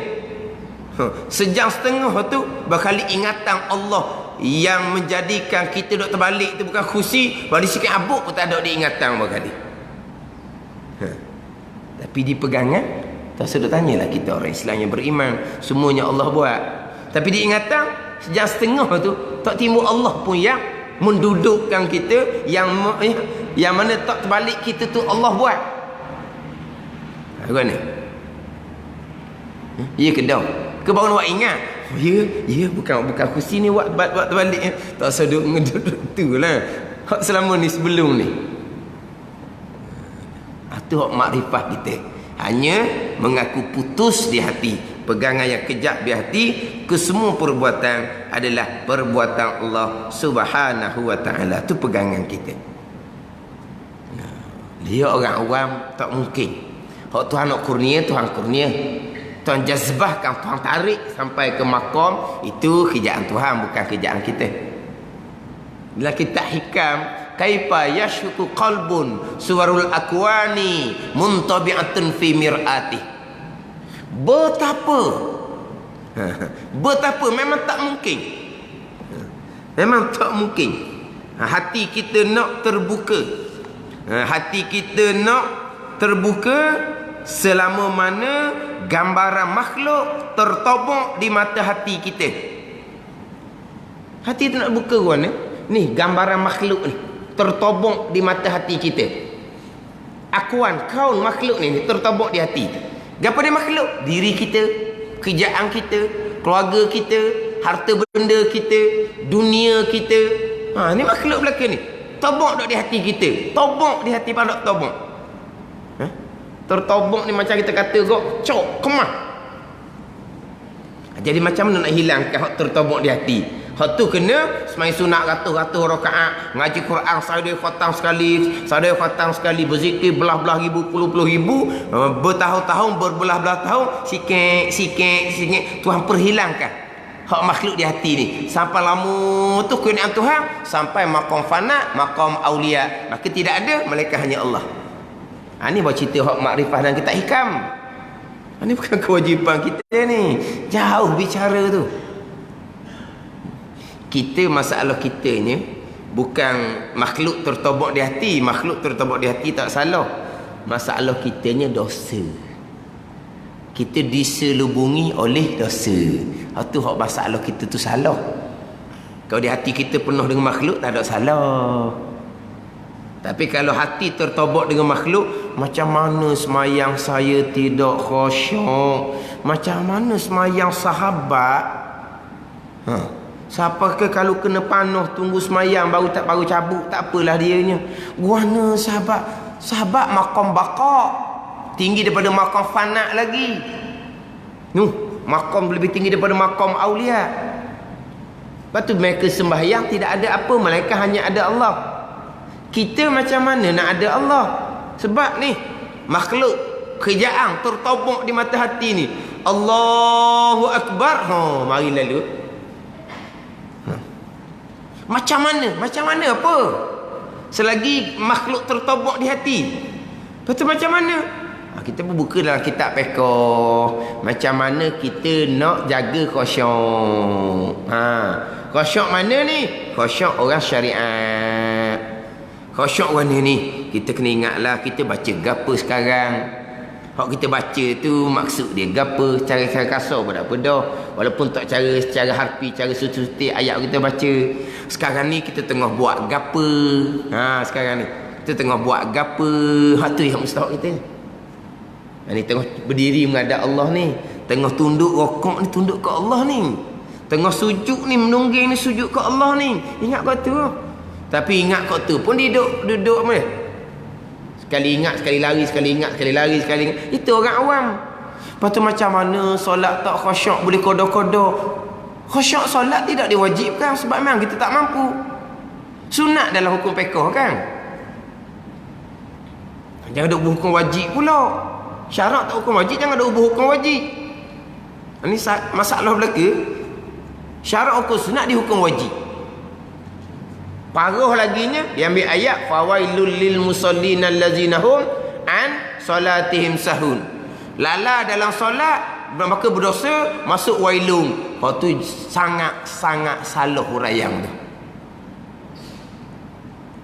Speaker 1: Sejam setengah tu berkali ingatan Allah yang menjadikan kita duk terbalik tu bukan khusi. Balik sikit abuk pun tak ada di ingatan berkali. Tapi di pegangan, tak sedut tanyalah kita orang Islam yang beriman. Semuanya Allah buat. Tapi di ingatan, sejam setengah tu tak timbul Allah pun yang mendudukkan kita, yang mana tak terbalik kita tu Allah buat. Bagaimana? Ya ke dah? Ke baru nak ingat? Oh, ya bukan kursi ni buat terbalik. Tak sedut ngeduduk tu lah. Hak selama ni sebelum ni. Itu hak makrifah kita. Hanya mengaku putus di hati, pegangan yang kejap di hati, kesemua perbuatan adalah perbuatan Allah Subhanahu wa taala. Itu pegangan kita. Dia orang awam tak mungkin. Hak Tuhan nak kurnia, Tuhan kurnia. Tuhan jazbahkan, Tuhan tarik sampai ke makam, itu kerjaan Tuhan, bukan kerjaan kita. Bila kita hikam, kaifa yashku qalbun suwarul akwani muntabi'atun fi mir'ati. Betapa memang tak mungkin. Memang tak mungkin. Hati kita nak terbuka. Hati kita nak terbuka selama mana gambaran makhluk tertobok di mata hati kita. Hati tu nak buka kan? Ni gambaran makhluk ni tertobok di mata hati kita. Akuan, kaun makhluk ni tertobok di hati. Gapo dia makhluk? Diri kita, kerjaan kita, keluarga kita, harta benda kita, dunia kita. Ni makhluk belaka ni. Tobok dok di hati kita. Tobok di hati pandok tobok. Tertobok ni macam kita kata kok cok kemah. Jadi macam mana nak hilangkan hak tertobok di hati? Hak tu kena semai sunat ratus-ratus rakaat, ngaji Quran sadaya khatam sekali, berzikir belah-belah ribu, puluh-puluh ribu, bertahun-tahun, berbelah-belah tahun, sikit Tuhan perhilangkan hak makhluk di hati ni. Sampai lama tu kenikmatan Tuhan sampai maqam fana, maqam aulia. Maka tidak ada malaikat, hanya Allah. Ini bawa cerita hak makrifah dan kita hikam. Ini bukan kewajipan kita ni. Jauh bicara tu. Kita, masalah kitanya bukan makhluk tertobok di hati. Makhluk tertobok di hati tak salah. Masalah kitanya dosa. Kita diselubungi oleh dosa. Itu hak masalah kita tu salah. Kalau di hati kita penuh dengan makhluk, tak ada salah. Tapi kalau hati tertobok dengan makhluk, macam mana semayang saya tidak khusyuk? Macam mana semayang sahabat? Siapa ke kalau kena panuh tunggu semayang baru cabut, tak apalah dianya. Guana sahabat maqam baqa, tinggi daripada maqam fana lagi. Maqam lebih tinggi daripada maqam aulia. Lepas tu mereka sembahyang tidak ada apa, mereka hanya ada Allah. Kita macam mana nak ada Allah? Sebab ni makhluk kerjaan tertobok di mata hati ni. Allahu Akbar. Mari lalu. Macam mana apa? Selagi makhluk tertobok di hati. Lepas tu macam mana? Kita pun buka dalam kitab fiqh. Macam mana kita nak jaga khusyuk. Khusyuk mana ni? Khusyuk orang syariat. Khusyuk mana ni? Kita kena ingatlah kita baca gapo sekarang. Hak kita baca tu maksud dia gapo, cara kasar pun tak apa dah. Walaupun tak secara harfi, cara suti ayat kita baca. Sekarang ni kita tengah buat gapo. Sekarang ni kita tengah buat gapo. Hak tu yang mustahak kita ni. Ni tengah berdiri menghadap Allah ni. Tengah tunduk rokok ni, tunduk ke Allah ni. Tengah sujud ni, menungging ni, sujud ke Allah ni. Ingat kau tu. Tapi ingat kau tu pun duduk mana? Sekali ingat, sekali lari, sekali ingat, sekali lari, sekali ingat. Itu orang awam. Lepas tu macam mana solat tak khusyuk boleh kodok-kodok? Khusyuk solat tidak diwajibkan sebab memang kita tak mampu. Sunat dalam hukum fiqh kan? Jangan ada hukum wajib pula. Syarat tak hukum wajib, jangan ada hukum wajib. Ini masalah belaka. Syarat hukum sunat dihukum wajib.
Speaker 2: Paruh laginya dia ambil ayat fawailul lil musallin allazina hum an salatihim sahun. Lala dalam solat maka berdosa, masuk wailun. Kau tu sangat-sangat salah huraian tu.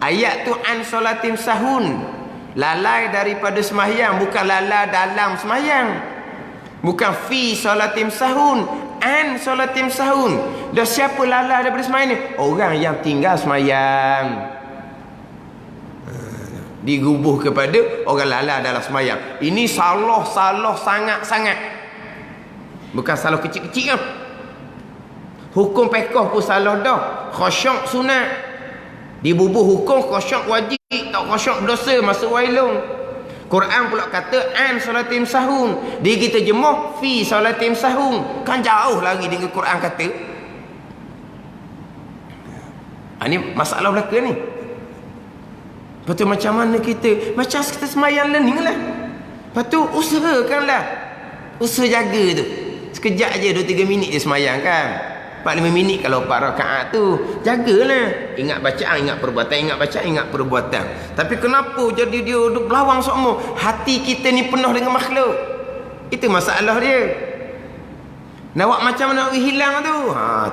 Speaker 2: Ayat tu an salatihim sahun. Lalai daripada sembahyang, bukan lalai dalam sembahyang. Bukan fi salatihim sahun, an salatihim sahun. Dah siapa lalai daripada sembahyang ni? Orang yang tinggal sembahyang. Digubuh kepada orang lalai dalam sembahyang. Ini salah sangat-sangat. Bukan salah kecil-kecil kan. Hukum fiqh pun salah dah. Khusyuk sunat. Dibubuh hukum khusyuk wajib, tak khusyuk dosa, masuk wailun. Quran pula kata an salatim sahun. Dia kita jemuh fi salatim sahun. Kan jauh lagi dengan Quran kata. Ini masalah belaka ni. Lepas tu macam mana kita? Macam kita semayang learning lah. Lepas tu usahakanlah. Usaha jaga tu. Sekejap je 2-3 minit je semayang kan. 4-5 minit kalau 4 rakaat tu. Jagalah. Ingat bacaan, ingat perbuatan. Ingat bacaan, ingat perbuatan. Tapi kenapa jadi dia duduk belawang semua? Hati kita ni penuh dengan makhluk. Itu masalah dia. Nak buat macam mana nak hilang tu?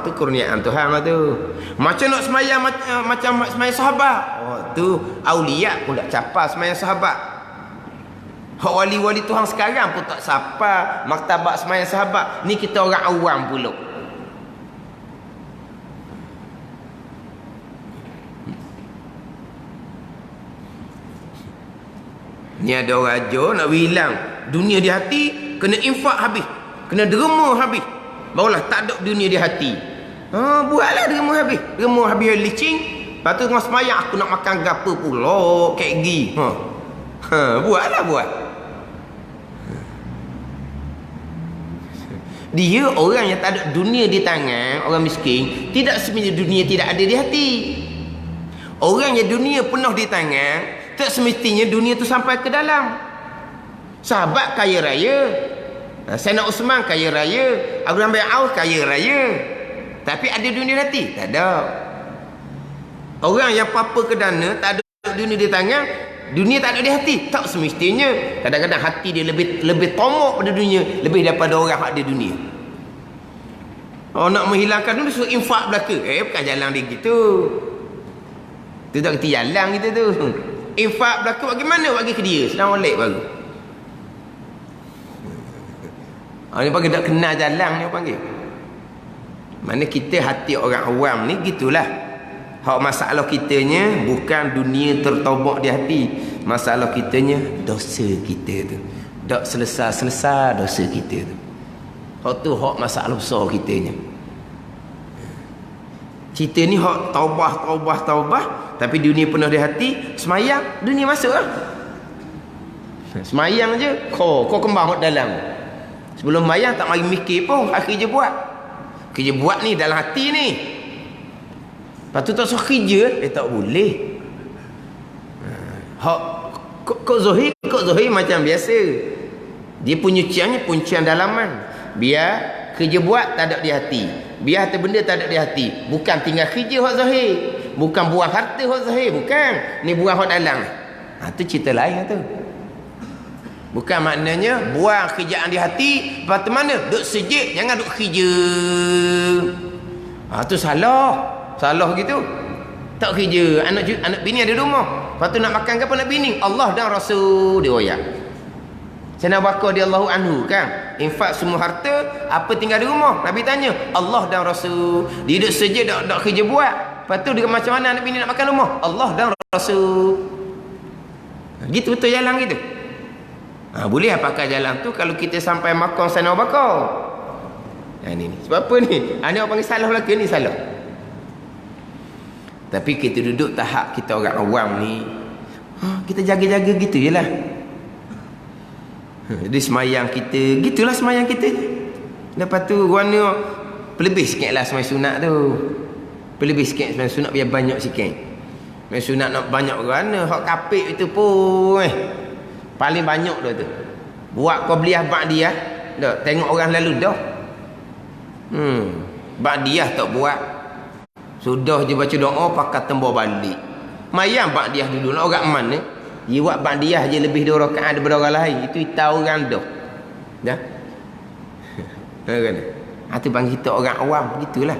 Speaker 2: Tu kurniaan Tuhan lah tu. Macam nak semayang macam semayang sahabat. Tu aulia pun tak capai semayang sahabat. Hak wali-wali Tuhan sekarang pun tak sapa maktabak semayang sahabat. Ni kita orang awam pula. Ni ada orang raja nak hilang dunia di hati, kena infak habis. Kena derma habis. Barulah tak ada dunia di hati. Buatlah derma habis. Derma habis licin. Lepas tu tengah semayang, aku nak makan gapo pula, kek gi. Buatlah buat. Dia orang yang tak ada dunia di tangan, orang miskin, tidak semestinya dunia tidak ada di hati. Orang yang dunia penuh di tangan, tak semestinya dunia tu sampai ke dalam. Sahabat kaya raya, Sayyidina Usman kaya raya, Abraham bin Auf kaya raya, tapi ada dunia di hati? Tak ada. Orang yang apa-apa ke dana, tak ada dunia di tangan, dunia tak ada di hati, tak semestinya. Kadang-kadang hati dia lebih tomok pada dunia, lebih daripada orang yang ada dunia. Nak menghilangkan dunia, suruh infak belaka. Bukan jalan dia gitu. Tu tak kerti jalan kita tu. Infak belaka bagaimana? Bagi ke dia, sedang oleh baru. Ni panggil tak kenal jalan ni panggil. Mana kita hati orang awam ni gitulah. Hak masalah kitanya bukan dunia tertobok di hati. Masalah kitanya dosa kita tu. Tak selesai dosa kita tu. Hak tu hak masalah besar kitanya. Kita ni hak taubah, tapi dunia penuh di hati, semayang dunia masuk lah. Semayang je kau kembang hak dalam. Sebelum semayang tak mari mikir pun, kerja buat. Kerja buat ni dalam hati ni. Lepas tu tak suruh kerja, tak boleh. Kok Zohir macam biasa. Dia punyuciannya puncian dalaman. Biar kerja buat tak ada di hati. Biar harta benda tak ada di hati. Bukan tinggal kerja hak Zohir. Bukan buang harta hak Zohir. Bukan. Ni buang hak dalam. Tu cerita lain tu. Bukan maknanya buang kerjaan di hati. Lepas tu mana? Duk sejik, jangan duk kerja. Tu salah. Salah gitu. Tak kerja. Anak bini ada rumah. Lepas tu nak makan ke apa nak bini? Allah dan Rasul dia royak. Sayyidina Abu Bakar radhiyallahu anhu kan, infak semua harta, apa tinggal di rumah? Nabi tanya, Allah dan Rasul. Dia duduk sejak tak kerja buat. Lepas tu dia macam mana anak bini nak makan rumah? Allah dan Rasul. Gitu betul jalan gitu. Boleh pakai jalan tu kalau kita sampai makan Sayyidina Abu Bakar. Ni. Sebab apa ni? Ni orang panggil salah belaka ni salah. Tapi kita duduk tahap kita orang awam ni, kita jaga-jaga gitu je lah. Jadi semayang kita, gitulah semayang kita. Lepas tu warna pelebih sikit lah semayang sunat tu. Pelebih sikit semayang sunat biar banyak sikit. Semayang sunat nak banyak warna. Hak kapik itu pun paling banyak dah tu. Buat qabliyah ba'diyah dah. Tengok orang lalu dah. Ba'diyah tak buat. Sudah je baca doa pakat tembok balik. Mayang ba'diyah dulu nak orang mana? Dia buat ba'diyah je lebih 2 rakaat daripada orang lain. Itu tahu orang dah. Dah. Kan? Itu panggil kita orang awam gitulah.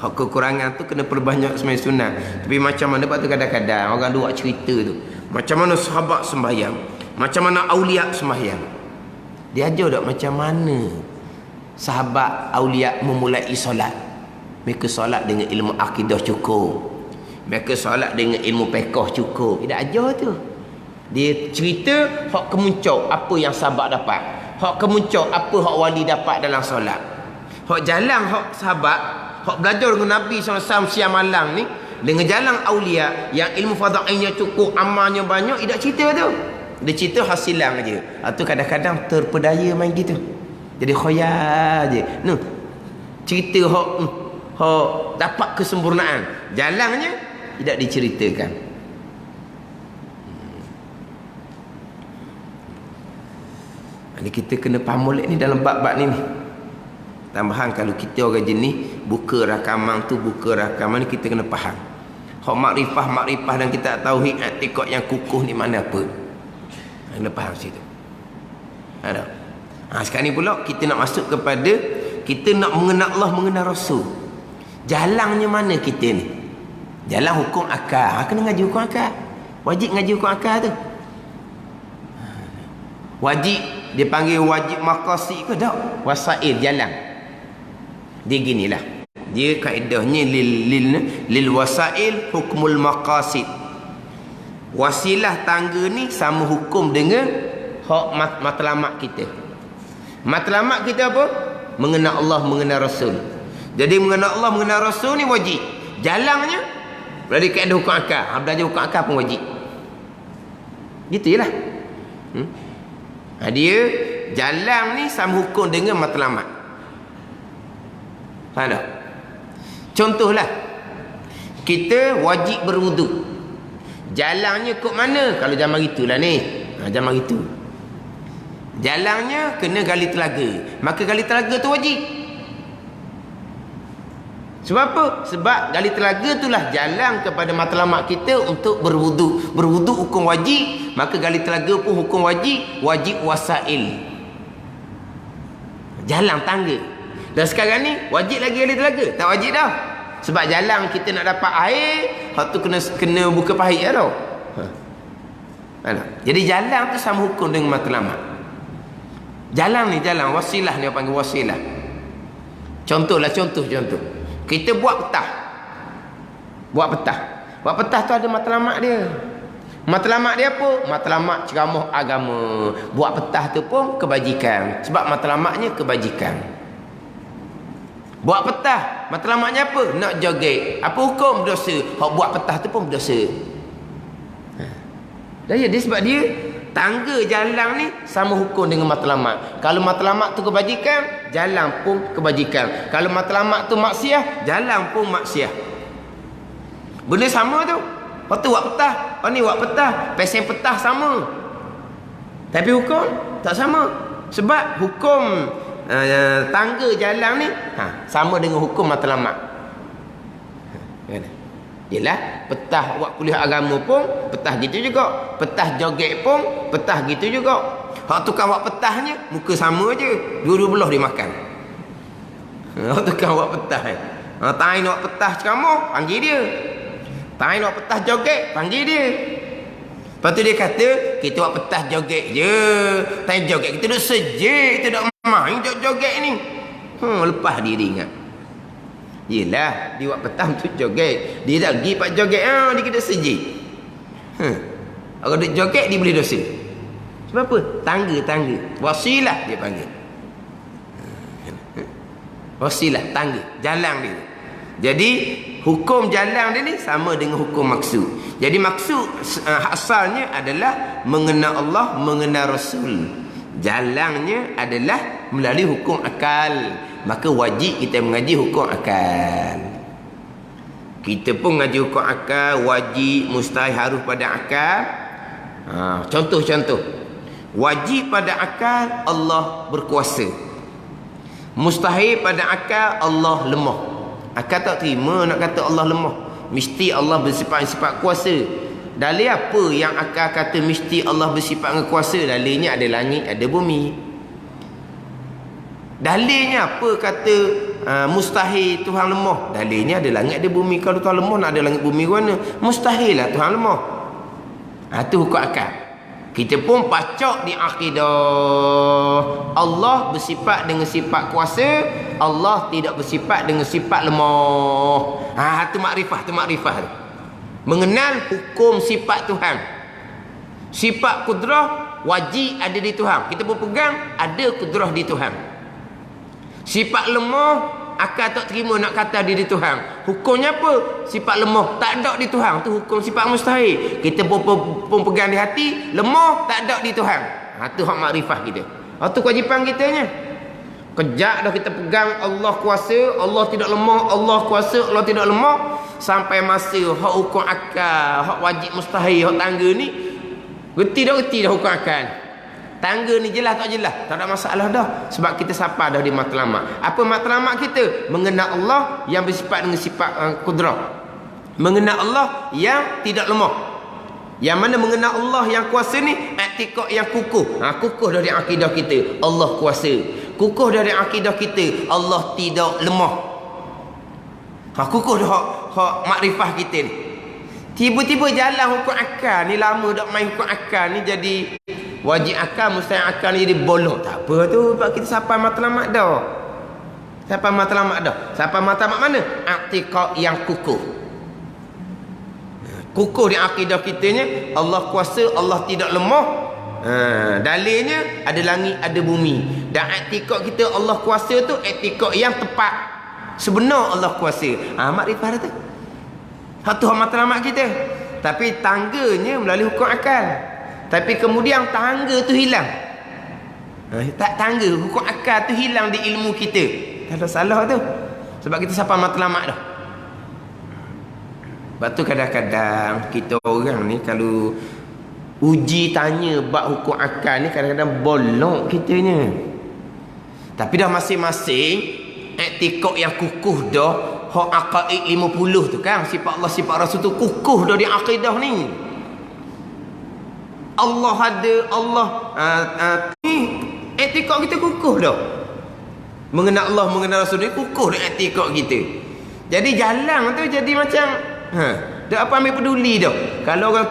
Speaker 2: Hak kekurangan tu kena perbanyak sembahyang sunat. Tapi macam mana pak tu kadang-kadang orang buat cerita tu. Macam mana sahabat sembahyang, macam mana aulia sembahyang. Dia ajar tak macam mana sahabat aulia memulai solat. Mereka solat dengan ilmu akidah cukup. Mereka solat dengan ilmu fiqh cukup. Dia ajar tu. Dia cerita hak kemuncak apa yang sahabat dapat. Hak kemuncak apa hak wali dapat dalam solat. Hak jalan hak sahabat, hak belajar dengan Nabi SAW siang malam ni, dengan jalan aulia yang ilmu fadailnya cukup, amalnya banyak, dia tak cerita tu. Dia cerita hasilan aja. Itu kadang-kadang terpedaya main gitu. Jadi khayal je. No. Cerita hak dapat kesempurnaan. Jalannya tidak diceritakan. Ini kita kena faham molek ni dalam bab-bab ni. Tambahan kalau kita orang jenis buka rakaman tu, buka rakaman ni kita kena faham. Hak makrifah dan kita tauhid i'tiqad yang kukuh ni mana apa. Kena faham situ. Ada. Sekarang ni pula kita nak masuk kepada kita nak mengenal Allah, mengenal Rasul. Jalannya mana kita ni? Jalan hukum akal. Kena ngaji hukum akal. Wajib ngaji hukum akal tu. Wajib dia panggil wajib maqasid ke tak? Wasail jalan. Dia ginilah. Dia kaedahnya lil wasail hukmul maqasid. Wasilah tangga ni sama hukum dengan hak matlamat kita. Matlamat kita apa? Mengenal Allah, mengenal Rasul. Jadi mengenal Allah, mengenal Rasul ni wajib. Jalannya berada kaedah hukum akal. Belajar hukum akal pun wajib. Gitu je lah. Dia jalan ni sama hukum dengan matlamat. Faham tak? Contohlah, kita wajib berwuduk. Jalannya kok mana? Kalau zaman itulah ni. Zaman itu. Jalannya kena gali telaga. Maka gali telaga tu wajib. Sebab apa? Sebab gali telaga itulah jalan kepada matlamat kita untuk berwuduk. Berwuduk hukum wajib, maka gali telaga pun hukum wajib. Wajib wasail. Jalan tangga. Dan sekarang ni wajib lagi gali telaga? Tak wajib dah. Sebab jalan kita nak dapat air, hak tu kena buka pahit dah tau. Jadi jalan tu sama hukum dengan matlamat. Jalan ni jalan, wasilah ni panggil wasilah. Contoh. Kita buat petah. Buat petah tu ada matlamat dia. Matlamat dia apa? Matlamat ceramah agama. Buat petah tu pun kebajikan. Sebab matlamatnya kebajikan. Buat petah, matlamatnya apa? Nak joget. Apa hukum? Berdosa. Hak buat petah tu pun berdosa. Dia sebab dia tangga jalan ni sama hukum dengan matlamat. Kalau matlamat tu kebajikan, jalan pun kebajikan. Kalau matlamat tu maksiat, jalan pun maksiat. Benda sama tu. Lepas tu buat petah, ni buat petah, pesen petah sama. Tapi hukum tak sama. Sebab hukum tangga jalan ni sama dengan hukum matlamat. Yelah, petah buat kuliah agama pun petah gitu juga. Petah joget pun petah gitu juga. Hak tukang buat petahnya muka sama je, dua-dua belah dia makan. Hak tukang buat petah Tain buat petah ceramah, panggil dia. Tain buat petah joget, panggil dia. Lepas tu dia kata, kita buat petah joget je. Tain joget kita duduk sejik, kita duduk main joget ni. Lepas dia ingat. Yelah, dia buat petang tu joget. Dia dah pergi pak joget, dia kena sejik. Kalau dia joget, dia boleh dosa. Sebab apa? Tangga. Wasilah dia panggil. Wasilah, tangga. Jalan dia. Jadi, hukum jalan dia ni sama dengan hukum maksud. Jadi maksud asalnya adalah mengenal Allah, mengenal Rasul. Jalannya adalah melalui hukum akal. Maka wajib kita mengaji hukum akal. Kita pun mengaji hukum akal, wajib, mustahil, harus pada akal. Contoh. Wajib pada akal, Allah berkuasa. Mustahil pada akal, Allah lemah. Akal tak terima nak kata Allah lemah. Mesti Allah bersifat kuasa. Dalil apa yang akal kata mesti Allah bersifat dengan kuasa? Dalilnya ada langit, ada bumi. Dalilnya apa kata mustahil Tuhan lemah? Dalilnya ada langit, ada bumi. Kalau Tuhan lemah nak ada langit bumi ke mana? Mustahil lah Tuhan lemah. Itu hukum akal. Kita pun pacak di akidah Allah bersifat dengan sifat kuasa, Allah tidak bersifat dengan sifat lemah. Itu makrifah, tu makrifah. Mengenal hukum sifat Tuhan. Sifat kudrah wajib ada di Tuhan. Kita pun pegang ada kudrah di Tuhan. Sifat lemah akal tak terima nak kata diri Tuhan. Hukumnya apa? Sifat lemah tak ada di Tuhan. Tu hukum sifat mustahil. Kita pun pegang di hati, lemah tak ada di Tuhan. Tu hak makrifah kita. Tu kewajipan kitanya. Kejap dah kita pegang Allah kuasa, Allah tidak lemah, Allah kuasa, Allah tidak lemah, sampai masa hak hukum akal, hak wajib mustahil, hak tangga ni reti dah hukum akal. Tangga ni jelas tak jelas? Tak ada masalah dah. Sebab kita sapa dah di matlamat. Apa matlamat kita? Mengenal Allah yang bersifat dengan sifat kudrah. Mengenal Allah yang tidak lemah. Yang mana mengenal Allah yang kuasa ni i'tiqad yang kukuh. Kukuh dari akidah kita Allah kuasa. Kukuh dari akidah kita Allah tidak lemah. Kukuh dah hak makrifah kita ni. Tiba-tiba jalan hukum akal ni, lama dak main hukum akal ni jadi wajib akal, mustahil akal ni jadi bolong. Tak apa tu, sebab kita sampai matlamat dah. Sampai matlamat dah. Sampai matlamat mana? I'tiqad yang kukuh. Kukuh di akidah kitanya Allah kuasa, Allah tidak lemah. Dalilnya ada langit, ada bumi. Dan i'tiqad kita Allah kuasa tu i'tiqad yang tepat. Sebenar Allah kuasa. Makrifah tu. Satu matlamat kita. Tapi tangganya melalui hukum akal. Tapi kemudian tangga tu hilang. Tak tangga, hukum akal tu hilang di ilmu kita. Tak ada salah tu. Sebab kita sampai matlamat dah. Sebab tu kadang-kadang kita orang ni kalau uji tanya bab hukum akal ni kadang-kadang bolong kitanya. Tapi dah masing-masing i'tiqad yang kukuh dah. Hak aqaid 50 tu kan, sifat Allah sifat Rasul tu kukuh dah di akidah ni. Allah ada, Allah ni i'tiqad kita kukuh dah. Mengenal Allah, mengenal Rasul ni kukuh dah i'tiqad kita. Jadi jalan tu jadi macam dak apa ambil peduli dah. Kalau orang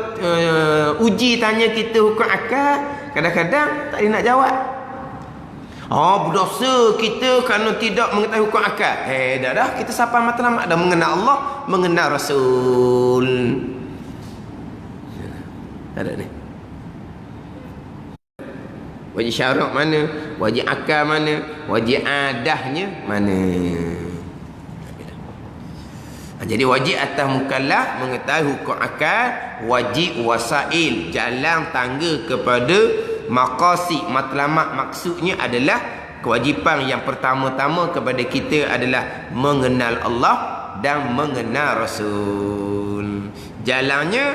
Speaker 2: uji tanya kita hukum akal, kadang-kadang tak ada nak jawab. Berdosa kita kerana tidak mengetahui hukum akal. Dah kita sampai matlamat dah, mengenal Allah, mengenal Rasul. Ada ni. Wajib syarak mana? Wajib akal mana? Wajib adahnya mana? Jadi wajib atas mukallaf mengetahui hukum akal, wajib wasail, jalan tangga kepada maqasid, matlamat, maksudnya adalah kewajipan yang pertama-tama kepada kita adalah mengenal Allah dan mengenal Rasul. Jalannya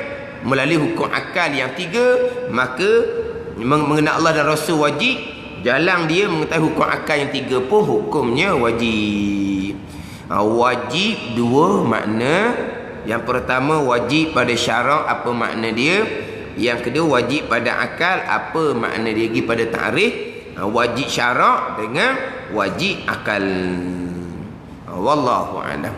Speaker 2: melalui hukum akal yang 3, maka mengenal Allah dan Rasul wajib. Jalan dia mengetahui hukum akal yang 3 pun hukumnya wajib. Wajib 2 makna. Yang pertama wajib pada syarak, apa makna dia? Yang kedua wajib pada akal, apa makna dia pada ta'rif? Wajib syarak dengan wajib akal. Wallahu a'lam.